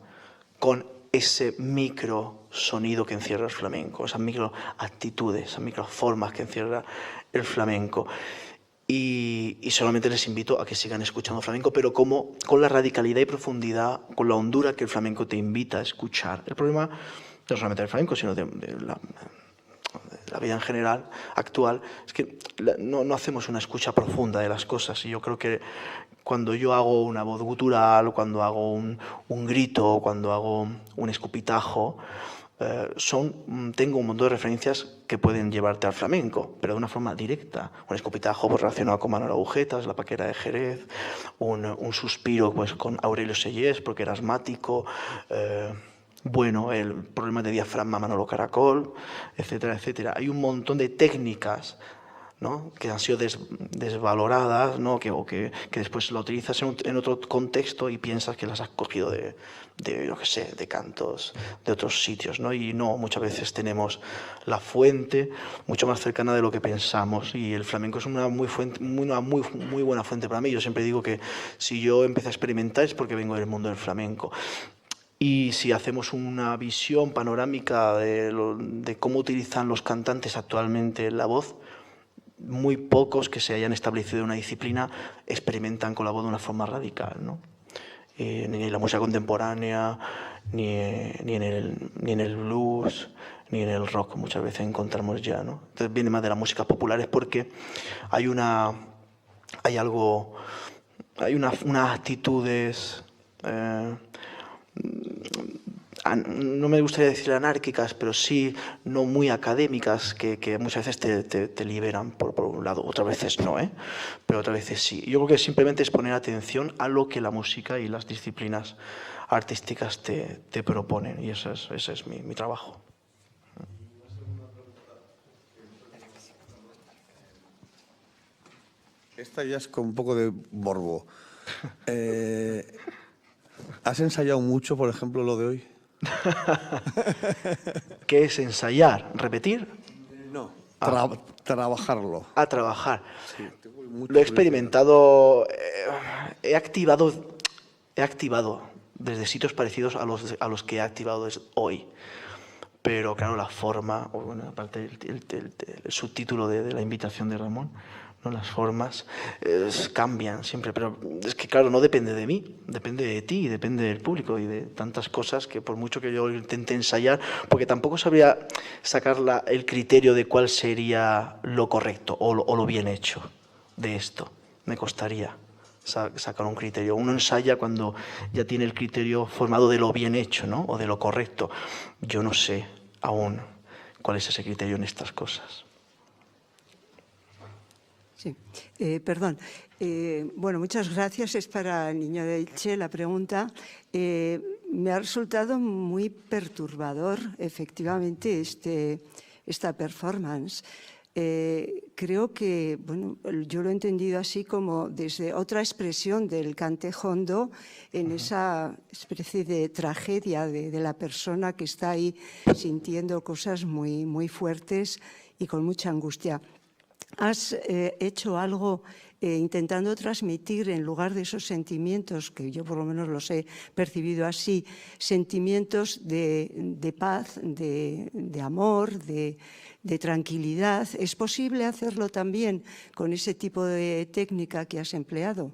con ese micro sonido que encierra el flamenco, esas micro actitudes, esas micro formas que encierra el flamenco. Y solamente les invito a que sigan escuchando flamenco, pero como con la radicalidad y profundidad, con la hondura que el flamenco te invita a escuchar. El problema no solamente del flamenco, sino de la vida en general actual, es que no hacemos una escucha profunda de las cosas. Y yo creo que cuando yo hago una voz gutural, cuando hago un grito, cuando hago un escupitajo, tengo un montón de referencias que pueden llevarte al flamenco, pero de una forma directa. Un escupitajo pues, relacionado con Manuel Agujetas, la paquera de Jerez, un suspiro pues, con Aurelio Sellés, porque era asmático, bueno, el problema de diafragma Manolo Caracol, etcétera, etcétera. Hay un montón de técnicas, ¿no? Que han sido desvaloradas, ¿no? que después lo utilizas en otro contexto y piensas que las has cogido de yo qué sé, de cantos de otros sitios, ¿no? Y no, muchas veces tenemos la fuente mucho más cercana de lo que pensamos, y el flamenco es una muy buena fuente para mí. Yo siempre digo que si yo empecé a experimentar es porque vengo del mundo del flamenco. Y si hacemos una visión panorámica de cómo utilizan los cantantes actualmente la voz, muy pocos que se hayan establecido en una disciplina experimentan con la voz de una forma radical, ¿no? Ni en la música contemporánea, ni en el blues, ni en el rock muchas veces encontramos ya, ¿no? Entonces viene más de las músicas populares porque hay unas actitudes... no me gustaría decir anárquicas, pero sí no muy académicas, que muchas veces te liberan por un lado, otras veces no, pero otras veces sí. Yo creo que simplemente es poner atención a lo que la música y las disciplinas artísticas te proponen, y ese es mi trabajo. Esta ya es con un poco de morbo. ¿Has ensayado mucho, por ejemplo, lo de hoy? ¿Qué es ensayar? ¿Repetir? No, trabajarlo. A trabajar. Sí, lo he experimentado, he activado desde sitios parecidos a los que he activado hoy. Pero claro, la forma, o bueno, aparte el subtítulo de la invitación de Ramón, ¿no? Las formas cambian siempre, pero es que claro, no depende de mí, depende de ti, depende del público y de tantas cosas que por mucho que yo intente ensayar, porque tampoco sabría sacar el criterio de cuál sería lo correcto o lo bien hecho de esto, me costaría sacar un criterio. Uno ensaya cuando ya tiene el criterio formado de lo bien hecho, ¿no? O de lo correcto. Yo no sé aún cuál es ese criterio en estas cosas. Sí, perdón. Bueno, muchas gracias. Es para el niño de Elche la pregunta. Me ha resultado muy perturbador, efectivamente, esta performance. Creo que, bueno, yo lo he entendido así como desde otra expresión del cante hondo en esa especie de tragedia de la persona que está ahí sintiendo cosas muy, muy fuertes y con mucha angustia. Has hecho algo intentando transmitir, en lugar de esos sentimientos, que yo por lo menos los he percibido así, sentimientos de paz, de amor, de tranquilidad. ¿Es posible hacerlo también con ese tipo de técnica que has empleado?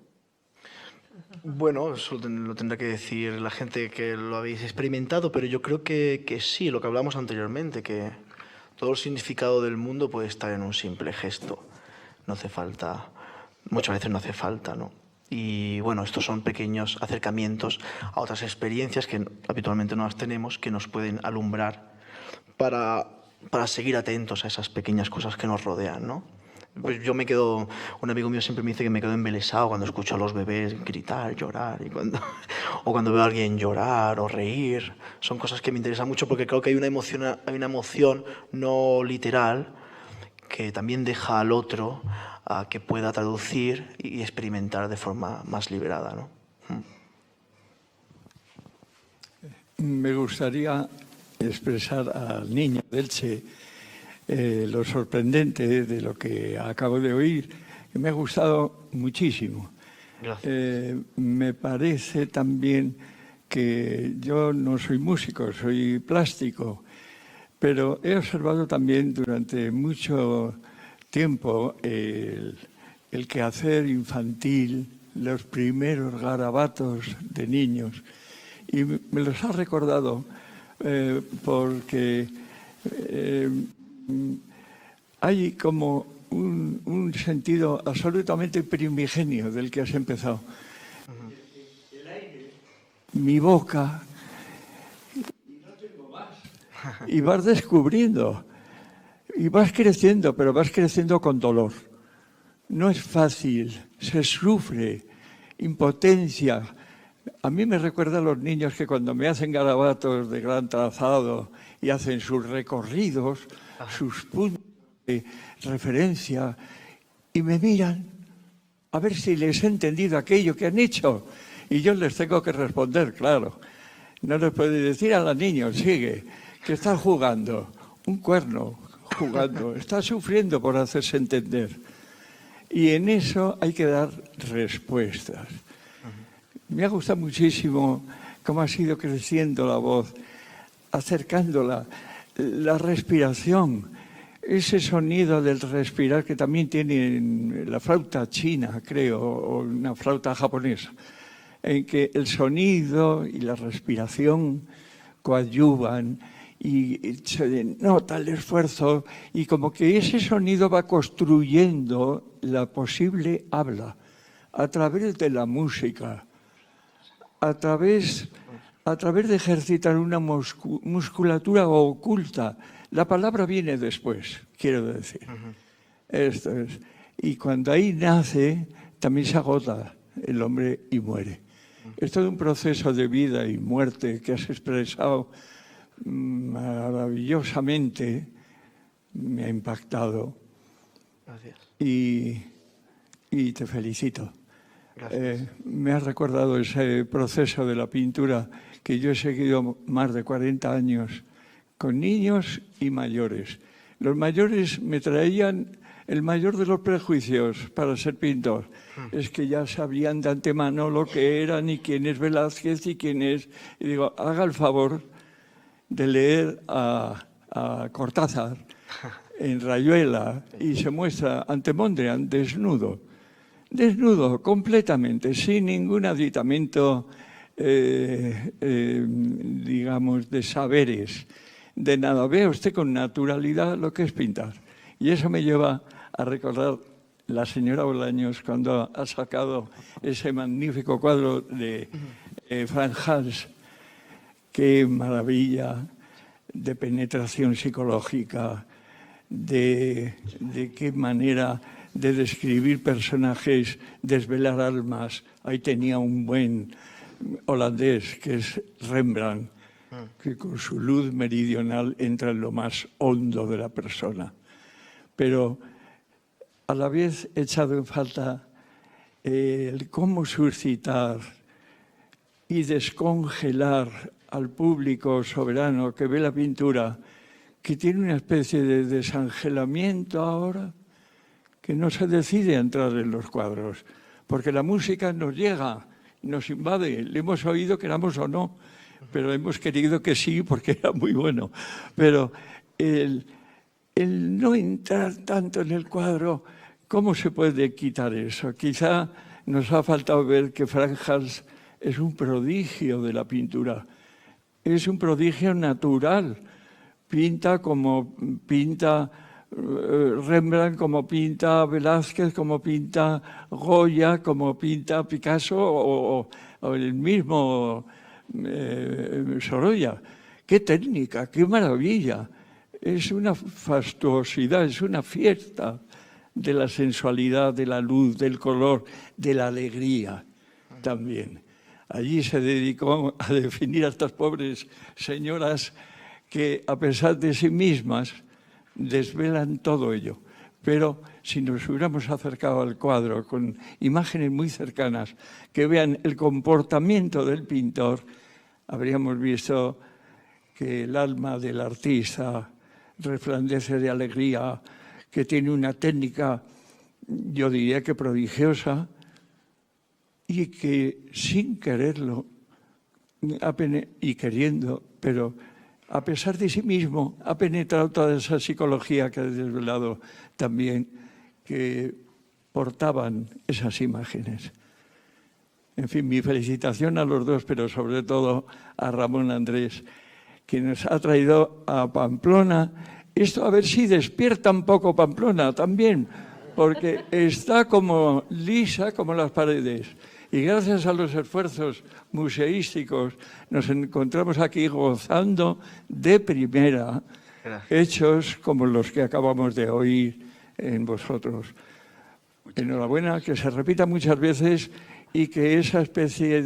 Bueno, eso lo tendrá que decir la gente que lo habéis experimentado, pero yo creo que sí, lo que hablamos anteriormente, que todo el significado del mundo puede estar en un simple gesto. No hace falta, muchas veces no hace falta, ¿no? Y bueno, estos son pequeños acercamientos a otras experiencias que habitualmente no las tenemos, que nos pueden alumbrar para seguir atentos a esas pequeñas cosas que nos rodean, ¿no? Pues yo me quedo, un amigo mío siempre me dice que me quedo embelesado cuando escucho a los bebés gritar, llorar, o cuando veo a alguien llorar o reír. Son cosas que me interesan mucho porque creo que hay una emoción no literal que también deja al otro a que pueda traducir y experimentar de forma más liberada, ¿no? Me gustaría expresar al niño de Elche lo sorprendente de lo que acabo de oír, que me ha gustado muchísimo. Me parece también que yo no soy músico, soy plástico, pero he observado también durante mucho tiempo el quehacer infantil, los primeros garabatos de niños, y me los ha recordado porque hay como un sentido absolutamente primigenio del que has empezado. El aire, mi boca, y no tengo más. Y vas descubriendo, y vas creciendo, pero vas creciendo con dolor. No es fácil, se sufre, impotencia. A mí me recuerda a los niños que cuando me hacen garabatos de gran trazado y hacen sus recorridos, sus puntos de referencia, y me miran a ver si les he entendido aquello que han hecho. Y yo les tengo que responder, claro. No les puedo decir a los niños, sigue, que está jugando, un cuerno jugando, está sufriendo por hacerse entender. Y en eso hay que dar respuestas. Me ha gustado muchísimo cómo ha sido creciendo la voz, acercándola, la respiración, ese sonido del respirar que también tiene la flauta china, creo, o una flauta japonesa, en que el sonido y la respiración coadyuvan y se nota el esfuerzo y como que ese sonido va construyendo la posible habla a través de la música, a través de ejercitar una musculatura oculta. La palabra viene después, quiero decir. Esto es. Y cuando ahí nace, también se agota el hombre y muere. Es todo un proceso de vida y muerte que has expresado maravillosamente. Me ha impactado. Gracias. Y te felicito. Gracias. Me has recordado ese proceso de la pintura que yo he seguido más de 40 años con niños y mayores. Los mayores me traían el mayor de los prejuicios para ser pintor. Es que ya sabían de antemano lo que eran y quién es Velázquez y quién es... Y digo, haga el favor de leer a Cortázar en Rayuela y se muestra ante Mondrian desnudo completamente, sin ningún aditamento, digamos, de saberes, de nada. Vea usted con naturalidad lo que es pintar. Y eso me lleva a recordar la señora Bolaños cuando ha sacado ese magnífico cuadro de Franz Hals. Qué maravilla de penetración psicológica, de qué manera de describir personajes, desvelar almas. Ahí tenía un buen holandés que es Rembrandt, que con su luz meridional entra en lo más hondo de la persona. Pero a la vez he echado en falta el cómo suscitar y descongelar al público soberano que ve la pintura, que tiene una especie de desangelamiento ahora, que no se decide a entrar en los cuadros, porque la música nos llega, nos invade, le hemos oído queramos o no, pero hemos querido que sí porque era muy bueno. Pero el no entrar tanto en el cuadro, ¿cómo se puede quitar eso? Quizá nos ha faltado ver que Frank Hals es un prodigio de la pintura, es un prodigio natural. Pinta como pinta Rembrandt, como pinta Velázquez, como pinta Goya, como pinta Picasso o el mismo Sorolla. ¡Qué técnica, qué maravilla! Es una fastuosidad, es una fiesta de la sensualidad, de la luz, del color, de la alegría también. Allí se dedicó a definir a estas pobres señoras que, a pesar de sí mismas, desvelan todo ello. Pero si nos hubiéramos acercado al cuadro con imágenes muy cercanas que vean el comportamiento del pintor, habríamos visto que el alma del artista resplandece de alegría, que tiene una técnica, yo diría que prodigiosa, y que sin quererlo y queriendo, pero a pesar de sí mismo, ha penetrado toda esa psicología que ha desvelado también, que portaban esas imágenes. En fin, mi felicitación a los dos, pero sobre todo a Ramón Andrés, que nos ha traído a Pamplona. Esto a ver si despierta un poco Pamplona también, porque está como lisa como las paredes. Y gracias a los esfuerzos museísticos nos encontramos aquí gozando de primera hechos como los que acabamos de oír en vosotros. Enhorabuena, que se repita muchas veces y que esa especie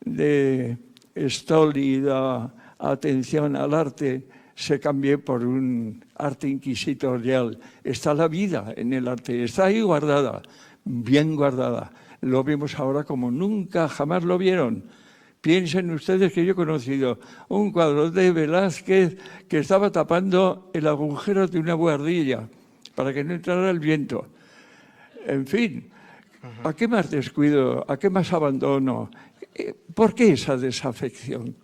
de estólida atención al arte se cambie por un arte inquisitorial. Está la vida en el arte, está ahí guardada, bien guardada. Lo vemos ahora como nunca jamás lo vieron. Piensen ustedes que yo he conocido un cuadro de Velázquez que estaba tapando el agujero de una buhardilla para que no entrara el viento. En fin, ¿a qué más descuido? ¿A qué más abandono? ¿Por qué esa desafección?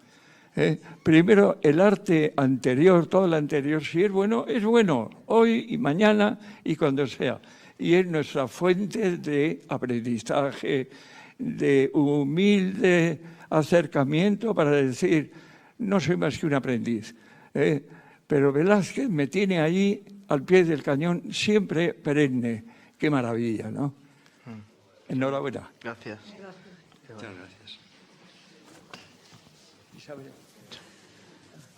Primero, el arte anterior, todo lo anterior, si es bueno, hoy y mañana y cuando sea. Y es nuestra fuente de aprendizaje, de humilde acercamiento para decir, no soy más que un aprendiz. Pero Velázquez me tiene ahí al pie del cañón, siempre perenne. Qué maravilla, ¿no? Enhorabuena. Gracias. Muchas gracias. Isabel.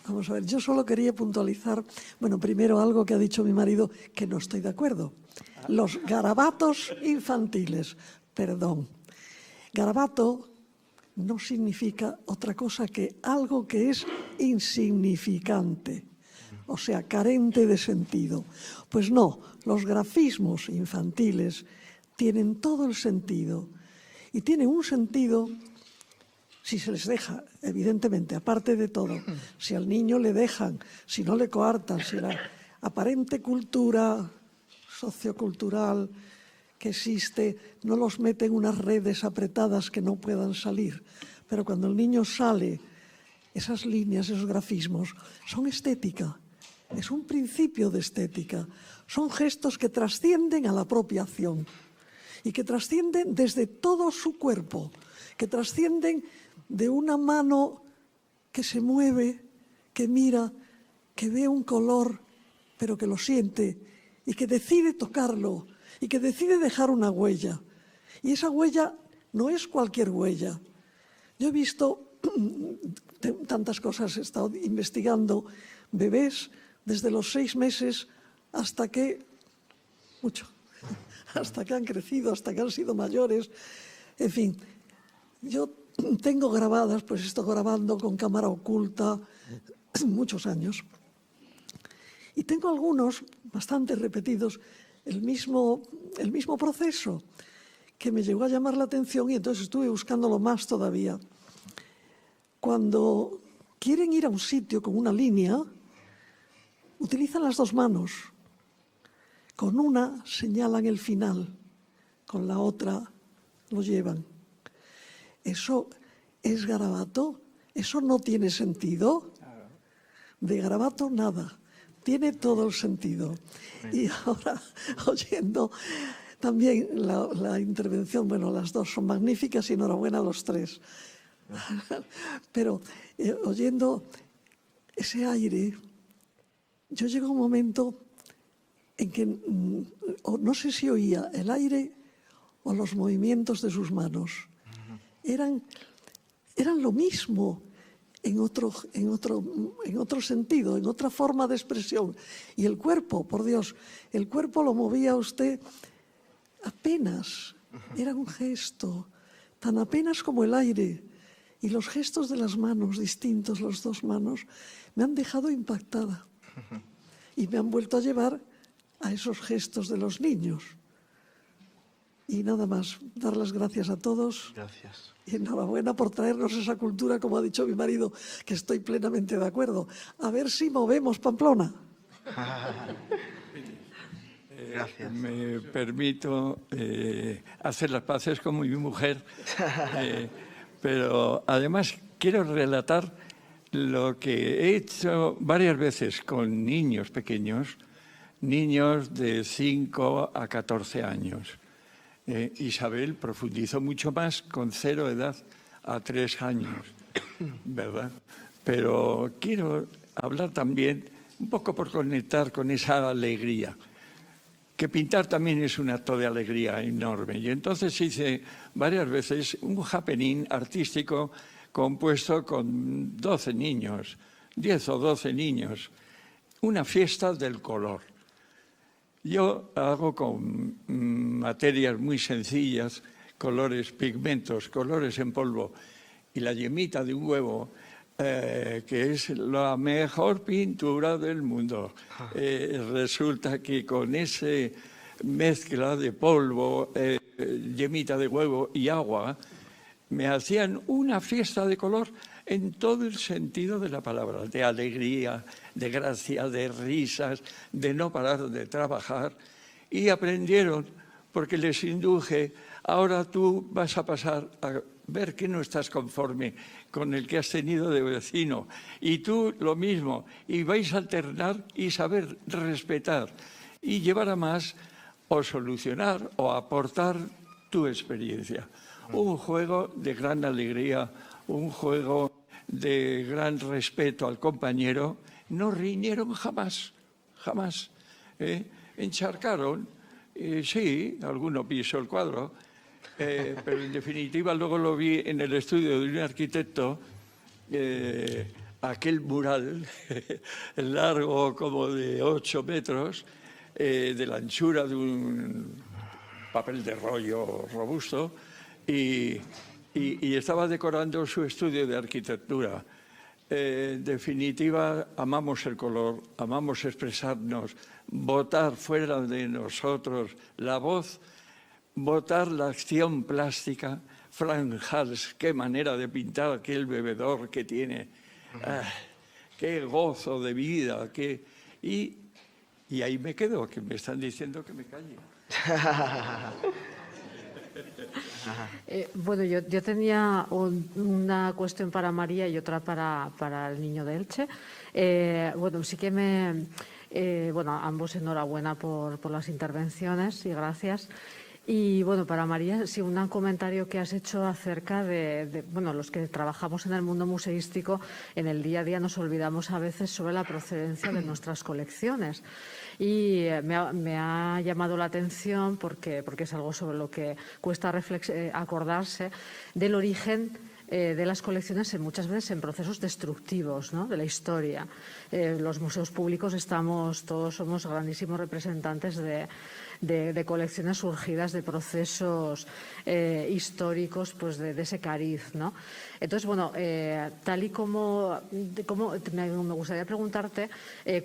Vamos a ver, yo solo quería puntualizar, bueno, primero algo que ha dicho mi marido, que no estoy de acuerdo. Los garabatos infantiles, perdón. Garabato no significa otra cosa que algo que es insignificante, o sea, carente de sentido. Pues no, los grafismos infantiles tienen todo el sentido y tienen un sentido si se les deja, evidentemente, aparte de todo, si al niño le dejan, si no le coartan, si la aparente cultura sociocultural que existe no los mete en unas redes apretadas que no puedan salir. Pero cuando el niño sale, esas líneas, esos grafismos, son estética, es un principio de estética, son gestos que trascienden a la propia acción y que trascienden desde todo su cuerpo, que trascienden de una mano que se mueve, que mira, que ve un color, pero que lo siente y que decide tocarlo y que decide dejar una huella. Y esa huella no es cualquier huella. Yo he visto tantas cosas he estado investigando, bebés desde los 6 meses hasta que, hasta que han crecido, hasta que han sido mayores, en fin. Yo tengo grabadas, pues he estado grabando con cámara oculta muchos años. Y tengo algunos, bastante repetidos, el mismo proceso, que me llegó a llamar la atención y entonces estuve buscándolo más todavía. Cuando quieren ir a un sitio con una línea, utilizan las 2 manos. Con una señalan el final, con la otra lo llevan. ¿Eso es garabato? ¿Eso no tiene sentido? De garabato nada. Tiene todo el sentido. Y ahora, oyendo también la intervención, bueno, las 2 son magníficas y enhorabuena a los 3. Pero oyendo ese aire, yo llego a un momento en que no sé si oía el aire o los movimientos de sus manos. Eran lo mismo en otro sentido, en otra forma de expresión. Y el cuerpo, por Dios, el cuerpo lo movía usted apenas. Era un gesto, tan apenas como el aire. Y los gestos de las manos, distintos, las 2 manos, me han dejado impactada. Y me han vuelto a llevar a esos gestos de los niños. Y nada más, dar las gracias a todos. Gracias. Y enhorabuena por traernos esa cultura, como ha dicho mi marido, que estoy plenamente de acuerdo. A ver si movemos Pamplona. Gracias. Me permito hacer las paces con mi mujer, pero además quiero relatar lo que he hecho varias veces con niños pequeños, niños de 5 a 14 años. Isabel profundizó mucho más con 0 edad a 3 años, ¿verdad? Pero quiero hablar también, un poco por conectar con esa alegría, que pintar también es un acto de alegría enorme. Y entonces hice varias veces un happening artístico compuesto con 12 niños, 10 o 12 niños, una fiesta del color. Yo hago con materias muy sencillas, colores, pigmentos, colores en polvo y la yemita de un huevo, que es la mejor pintura del mundo. Resulta que con esa mezcla de polvo, yemita de huevo y agua, me hacían una fiesta de color en todo el sentido de la palabra, de alegría, de gracia, de risas, de no parar de trabajar. Y aprendieron, porque les induje, ahora tú vas a pasar a ver que no estás conforme con el que has tenido de vecino. Y tú lo mismo, y vais a alternar y saber respetar y llevar a más o solucionar o aportar tu experiencia. Un juego de gran alegría, un juego de gran respeto al compañero. No riñeron jamás, jamás. Encharcaron, sí, alguno pisó el cuadro, pero en definitiva luego lo vi en el estudio de un arquitecto, aquel mural largo como de 8 metros, de la anchura de un papel de rollo robusto, y estaba decorando su estudio de arquitectura. En definitiva, amamos el color, amamos expresarnos, botar fuera de nosotros la voz, botar la acción plástica. Frank Hals, qué manera de pintar aquel bebedor que tiene, qué gozo de vida, y ahí me quedo, que me están diciendo que me calle. Bueno, yo tenía una cuestión para María y otra para el niño de Elche. Bueno, sí que bueno, ambos enhorabuena por las intervenciones y gracias. Y bueno, para María, sí, un comentario que has hecho acerca bueno, los que trabajamos en el mundo museístico, en el día a día nos olvidamos a veces sobre la procedencia de nuestras colecciones. Y me ha llamado la atención porque es algo sobre lo que cuesta acordarse del origen de las colecciones muchas veces en procesos destructivos, ¿no?, de la historia. Los museos públicos todos somos grandísimos representantes de colecciones surgidas de procesos históricos, pues de ese cariz, ¿no? Entonces, bueno, tal y como me gustaría preguntarte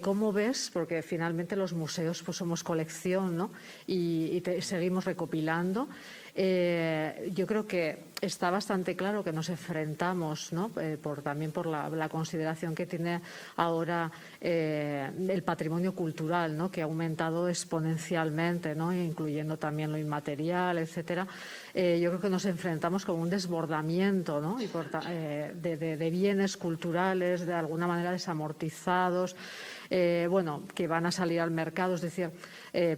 cómo ves, porque finalmente los museos pues somos colección, ¿no?, y seguimos recopilando. Yo creo que está bastante claro que nos enfrentamos, ¿no?, también por la consideración que tiene ahora el patrimonio cultural, ¿no?, que ha aumentado exponencialmente, ¿no?, incluyendo también lo inmaterial, etcétera. Yo creo que nos enfrentamos con un desbordamiento, ¿no?, de bienes culturales de alguna manera desamortizados, que van a salir al mercado, es decir,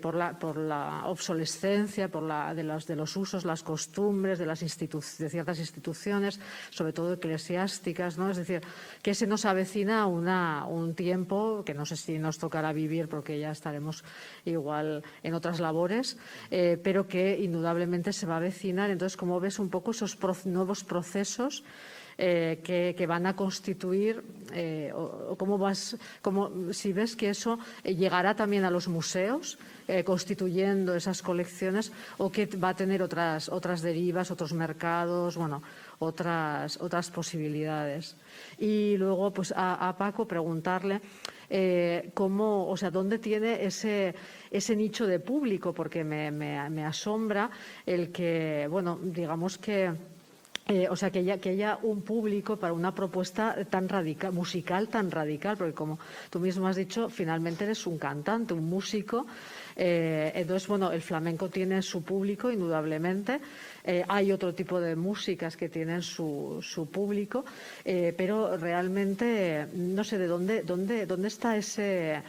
por la obsolescencia, de los usos, las costumbres de ciertas instituciones, sobre todo eclesiásticas, ¿no? Es decir, que se nos avecina un tiempo que no sé si nos tocará vivir porque ya estaremos igual en otras labores, pero que indudablemente se va a avecinar. Entonces, ¿cómo ves un poco esos nuevos procesos que van a constituir, si ves que eso llegará también a los museos, constituyendo esas colecciones, o que va a tener otras derivas, otros mercados, otras posibilidades? Y luego, pues a Paco preguntarle dónde tiene ese nicho de público, porque me asombra el que, digamos que que haya un público para una propuesta tan radical, musical tan radical, porque como tú mismo has dicho, finalmente eres un cantante, un músico. Entonces, el flamenco tiene su público, indudablemente. Hay otro tipo de músicas que tienen su público, pero realmente no sé de dónde está ese...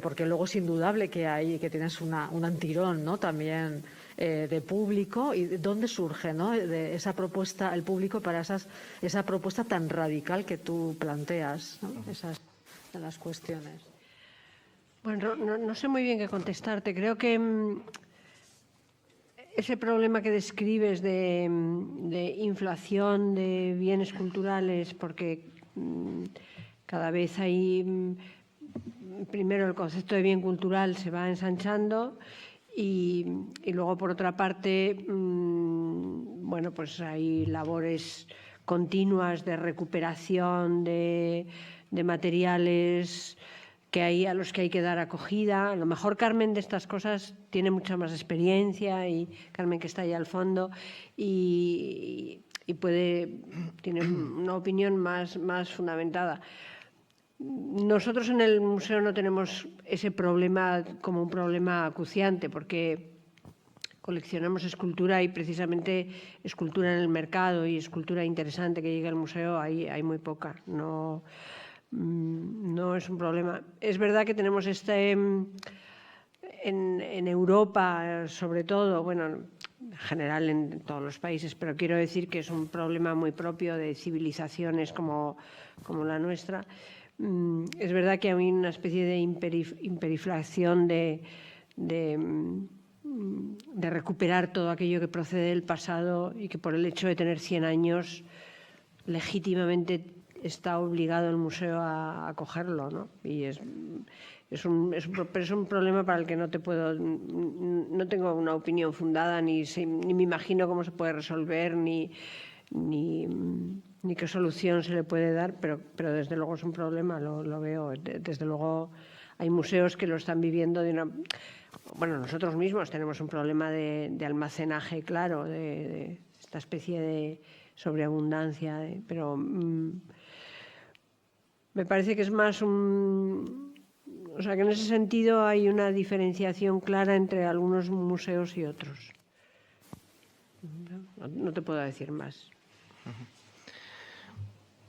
porque luego es indudable que tienes un tirón, ¿no?, también de público, y dónde surge, ¿no?, de esa propuesta, el público para esa propuesta tan radical que tú planteas, ¿no?, esas de las cuestiones. Bueno, no sé muy bien qué contestarte. Creo que ese problema que describes de inflación de bienes culturales, porque cada vez hay, primero, el concepto de bien cultural se va ensanchando, y luego, por otra parte, pues hay labores continuas de recuperación de materiales a los que hay que dar acogida. A lo mejor Carmen de estas cosas tiene mucha más experiencia, y Carmen, que está ahí al fondo, y tiene una opinión más fundamentada. Nosotros en el museo no tenemos ese problema como un problema acuciante, porque coleccionamos escultura, y precisamente escultura en el mercado y escultura interesante que llegue al museo hay muy poca. No es un problema. Es verdad que tenemos en Europa, sobre todo, en general en todos los países, pero quiero decir que es un problema muy propio de civilizaciones como la nuestra. Es verdad que hay una especie de hiperinflación de recuperar todo aquello que procede del pasado, y que por el hecho de tener 100 años legítimamente está obligado el museo a acogerlo, ¿no? Y es un problema para el que no tengo una opinión fundada, ni me imagino cómo se puede resolver, ni qué solución se le puede dar, pero desde luego es un problema, lo veo. Desde luego hay museos que lo están viviendo nosotros mismos tenemos un problema de almacenaje, claro, de esta especie de sobreabundancia, pero me parece que es más que en ese sentido hay una diferenciación clara entre algunos museos y otros. No te puedo decir más.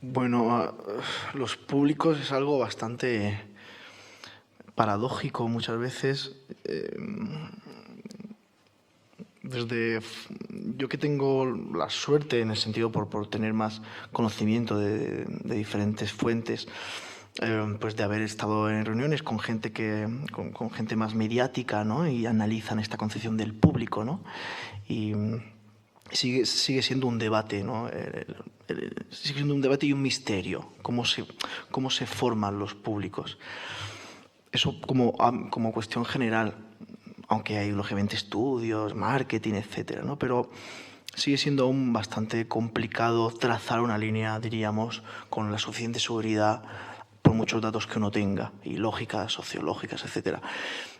Bueno, los públicos es algo bastante paradójico muchas veces. Yo que tengo la suerte, en el sentido por tener más conocimiento de diferentes fuentes, pues de haber estado en reuniones con gente con gente más mediática, ¿no?, y analizan esta concepción del público, ¿no? Y sigue siendo un debate, ¿no? Sigue siendo un debate y un misterio, cómo se forman los públicos. Eso como cuestión general, aunque hay lógicamente estudios, marketing, etcétera, ¿no? Pero sigue siendo aún bastante complicado trazar una línea, diríamos, con la suficiente seguridad por muchos datos que uno tenga, y lógicas, sociológicas, etcétera.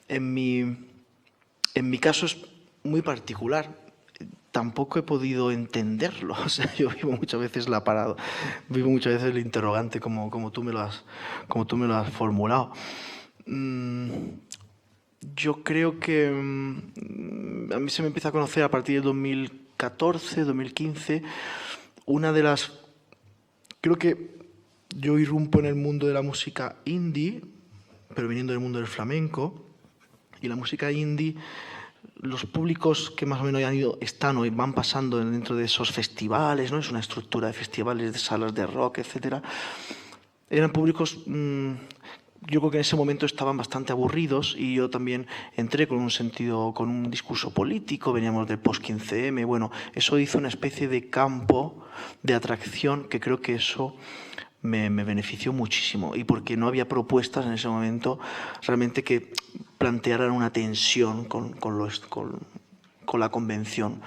En mi caso es muy particular. Tampoco he podido entenderlo. O sea, yo vivo muchas veces vivo muchas veces el interrogante como tú me lo has formulado. Yo creo que a mí se me empieza a conocer a partir del 2014, 2015, creo que yo irrumpo en el mundo de la música indie, pero viniendo del mundo del flamenco, y la música indie, los públicos que más o menos están o van pasando dentro de esos festivales, ¿no? Es una estructura de festivales, de salas de rock, etcétera. Eran públicos, yo creo que en ese momento estaban bastante aburridos, y yo también entré con un discurso político, veníamos del post-15M, bueno, eso hizo una especie de campo de atracción que creo que eso me benefició muchísimo, y porque no había propuestas en ese momento realmente que plantearan una tensión con la convención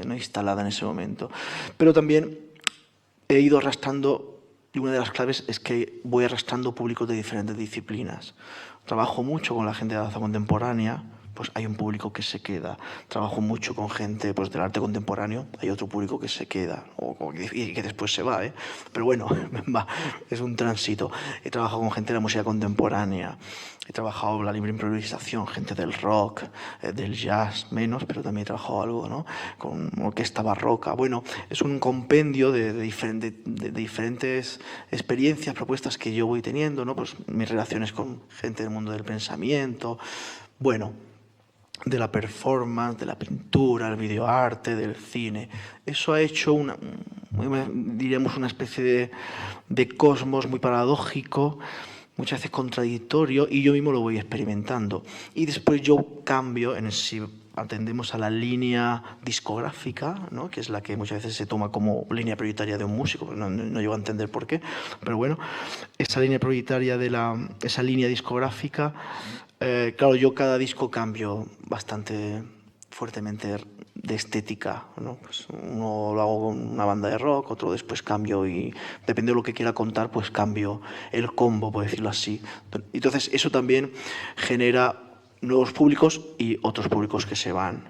no instalada en ese momento. Pero también he ido arrastrando, y una de las claves es que voy arrastrando públicos de diferentes disciplinas. Trabajo mucho con la gente de la danza contemporánea, pues hay un público que se queda. Trabajo mucho con gente pues, del arte contemporáneo, hay otro público que se queda y que después se va, ¿eh? Pero bueno, es un tránsito. He trabajado con gente de la música contemporánea, he trabajado la libre improvisación, gente del rock, del jazz, menos, pero también he trabajado algo, ¿no? Con orquesta barroca. Bueno, es un compendio de diferentes experiencias, propuestas que yo voy teniendo, ¿no? Pues mis relaciones con gente del mundo del pensamiento, bueno, de la performance, de la pintura, el videoarte, del cine. Eso ha hecho diríamos una especie de cosmos muy paradójico, muchas veces contradictorio, y yo mismo lo voy experimentando. Y después yo cambio, si atendemos a la línea discográfica, ¿no? Que es la que muchas veces se toma como línea prioritaria de un músico, no llego a entender por qué, pero bueno, esa línea prioritaria esa línea discográfica, claro, yo cada disco cambio bastante fuertemente de estética, ¿no? Pues uno lo hago con una banda de rock, otro después cambio, y depende de lo que quiera contar, pues cambio el combo, por decirlo así. Entonces eso también genera nuevos públicos y otros públicos que se van.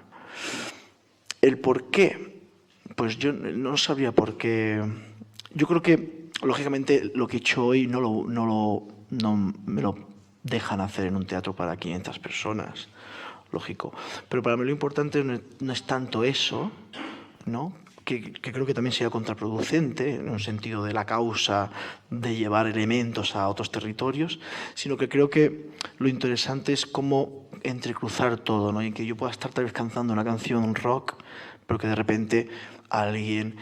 ¿El por qué? Pues yo no sabría por qué. Yo creo que, lógicamente, lo que he hecho hoy no me lo dejan hacer en un teatro para 500 personas, lógico. Pero para mí lo importante no es tanto eso, ¿no? Que creo que también sería contraproducente en un sentido de la causa de llevar elementos a otros territorios, sino que creo que lo interesante es cómo entrecruzar todo, ¿no? Y que yo pueda estar tal vez cantando una canción rock, pero que de repente alguien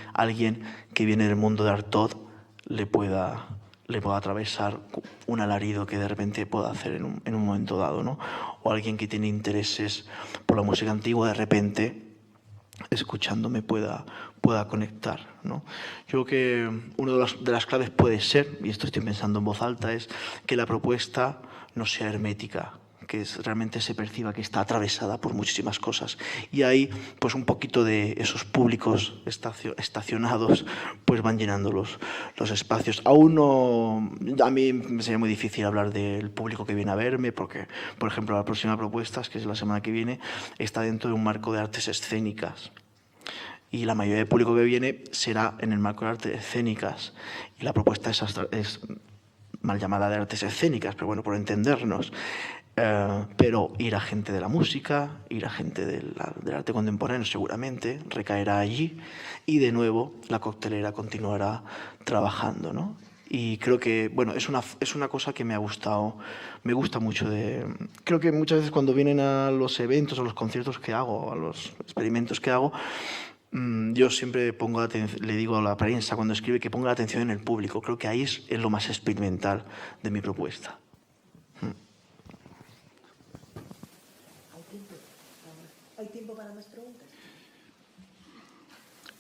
que viene del mundo de Artaud le pueda atravesar un alarido que de repente pueda hacer en un momento dado, ¿no? O alguien que tiene intereses por la música antigua, de repente, escuchándome, pueda conectar, ¿no? Yo creo que una de las claves puede ser, y esto estoy pensando en voz alta, es que la propuesta no sea hermética, que realmente se perciba que está atravesada por muchísimas cosas. Y ahí, pues un poquito de esos públicos estacionados, pues van llenando los espacios. Aún no, a mí me sería muy difícil hablar del público que viene a verme, porque, por ejemplo, la próxima propuesta, que es la semana que viene, está dentro de un marco de artes escénicas. Y la mayoría del público que viene será en el marco de artes escénicas. Y la propuesta es mal llamada de artes escénicas, pero bueno, por entendernos. Pero ir a gente de la música, ir a gente del arte contemporáneo seguramente, recaerá allí, y de nuevo la coctelera continuará trabajando, ¿no? Y creo que, bueno, es una cosa que me gusta mucho. Creo que muchas veces cuando vienen a los eventos, a los conciertos que hago, a los experimentos que hago, yo siempre le digo a la prensa cuando escribe que ponga la atención en el público. Creo que ahí es lo más experimental de mi propuesta. ¿Hay tiempo para más preguntas?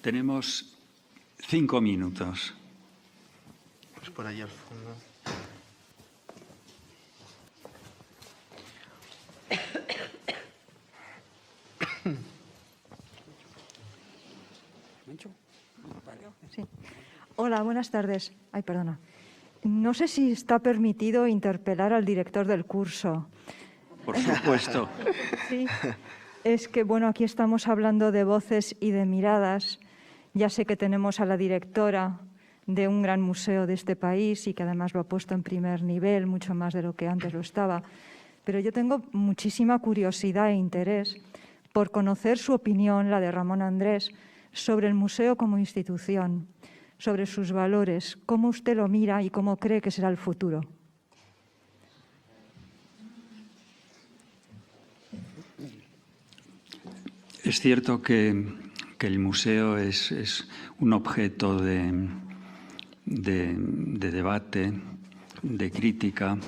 Tenemos 5 minutos. Pues por allí al fondo. Sí. Hola, buenas tardes. Ay, perdona. No sé si está permitido interpelar al director del curso. Por supuesto. Sí. Es que, bueno, aquí estamos hablando de voces y de miradas. Ya sé que tenemos a la directora de un gran museo de este país y que además lo ha puesto en primer nivel, mucho más de lo que antes lo estaba. Pero yo tengo muchísima curiosidad e interés por conocer su opinión, la de Ramón Andrés, sobre el museo como institución, sobre sus valores, cómo usted lo mira y cómo cree que será el futuro. Es cierto que el museo es un objeto de debate, de crítica.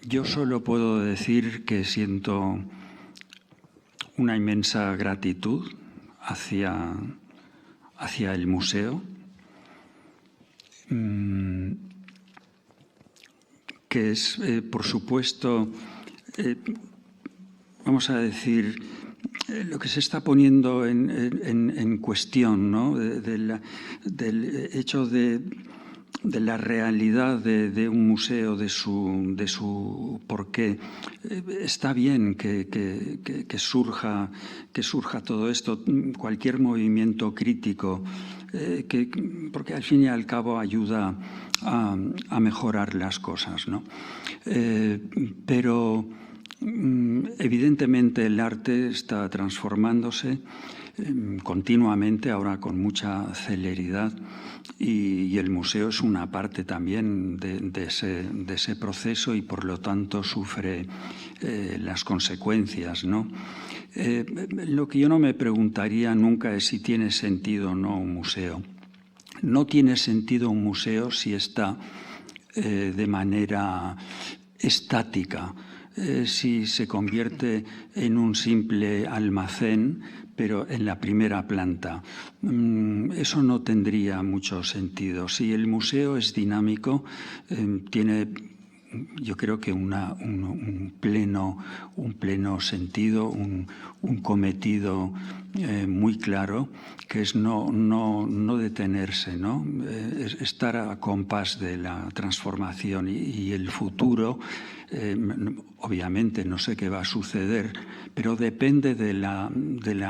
Yo solo puedo decir que siento una inmensa gratitud hacia el museo, que es, por supuesto, vamos a decir, lo que se está poniendo en cuestión, ¿no? Del hecho de la realidad de un museo, de su porqué. Está bien que surja todo esto, cualquier movimiento crítico, porque al fin y al cabo ayuda a mejorar las cosas, ¿no? Pero evidentemente el arte está transformándose continuamente, ahora con mucha celeridad, y el museo es una parte también de ese proceso y por lo tanto sufre las consecuencias, ¿no? Lo que yo no me preguntaría nunca es si tiene sentido o no un museo. No tiene sentido un museo si está de manera estática, si se convierte en un simple almacén, pero en la primera planta. Eso no tendría mucho sentido. Si el museo es dinámico, tiene, yo creo que un pleno sentido, un cometido muy claro, que es no detenerse, ¿no? Estar a compás de la transformación y el futuro. Obviamente no sé qué va a suceder, pero depende de la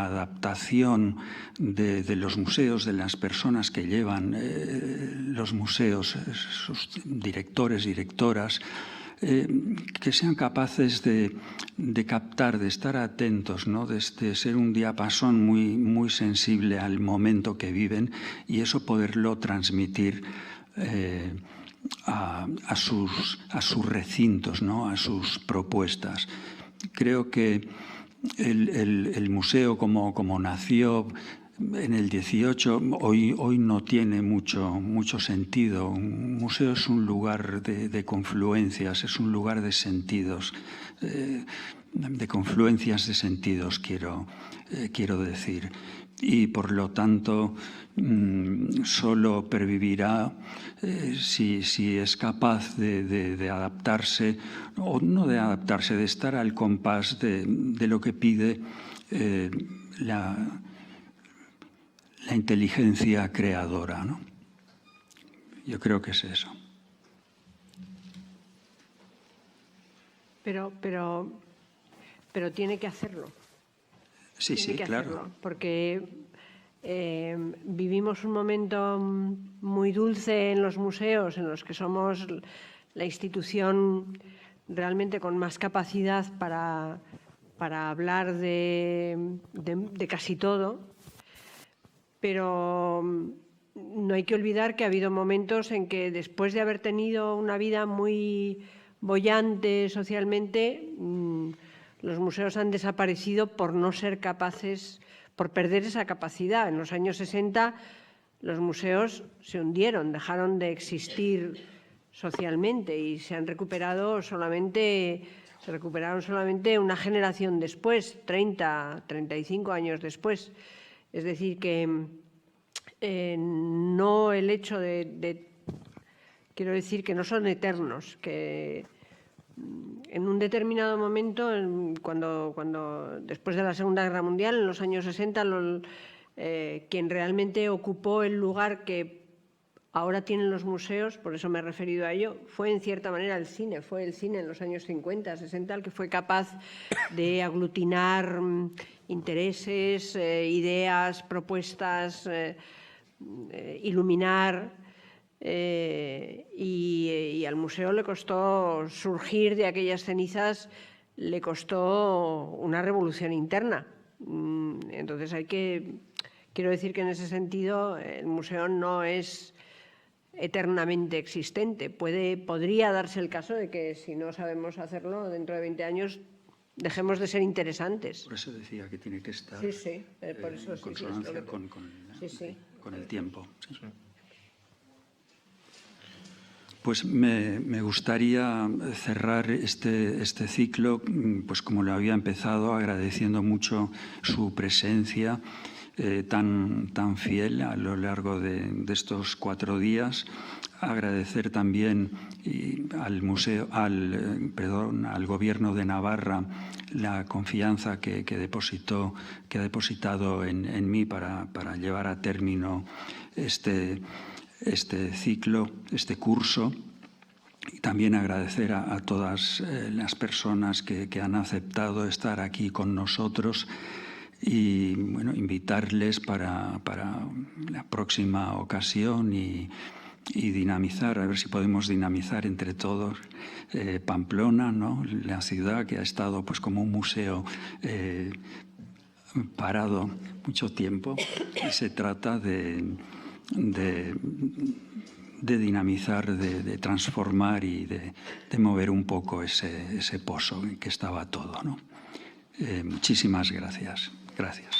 adaptación de los museos, de las personas que llevan los museos, sus directores, directoras, que sean capaces de captar, de estar atentos, ¿no? De ser un diapasón muy sensible al momento que viven y eso poderlo transmitir a sus recintos, ¿no? A sus propuestas. Creo que el museo como nació en el 18, hoy no tiene mucho sentido. Un museo es un lugar de confluencias, es un lugar de sentidos, de confluencias de sentidos, quiero decir. Y por lo tanto solo pervivirá si es capaz de adaptarse, o no de adaptarse, de estar al compás de lo que pide la inteligencia creadora, ¿no? Yo creo que es eso. Pero tiene que hacerlo. Sí, claro. Hacerlo, porque vivimos un momento muy dulce en los museos, en los que somos la institución realmente con más capacidad para hablar de casi todo, pero no hay que olvidar que ha habido momentos en que después de haber tenido una vida muy boyante socialmente, los museos han desaparecido por no ser capaces, por perder esa capacidad. En los años 60 los museos se hundieron, dejaron de existir socialmente y se recuperaron solamente una generación después, 30, 35 años después. Es decir, que no el hecho quiero decir que no son eternos, que en un determinado momento, cuando después de la Segunda Guerra Mundial, en los años 60, quien realmente ocupó el lugar que ahora tienen los museos, por eso me he referido a ello, fue en cierta manera el cine. Fue el cine en los años 50, 60 el que fue capaz de aglutinar intereses, ideas, propuestas, iluminar, y al museo le costó surgir de aquellas cenizas, le costó una revolución interna. Entonces quiero decir que en ese sentido el museo no es eternamente existente. Podría darse el caso de que si no sabemos hacerlo, dentro de 20 años dejemos de ser interesantes. Por eso decía que tiene que estar por eso, en consonancia con el tiempo. Sí. Pues me gustaría cerrar este ciclo, pues como lo había empezado, agradeciendo mucho su presencia tan fiel a lo largo de estos 4 días. Agradecer también al Gobierno de Navarra la confianza que ha depositado en mí para llevar a término este ciclo, este curso. Y también agradecer a todas las personas que han aceptado estar aquí con nosotros y bueno, invitarles para la próxima ocasión y dinamizar, a ver si podemos dinamizar entre todos Pamplona, ¿no? La ciudad que ha estado pues como un museo parado mucho tiempo, y se trata de dinamizar, de transformar y de mover un poco ese pozo en que estaba todo, ¿no? Muchísimas gracias. Gracias.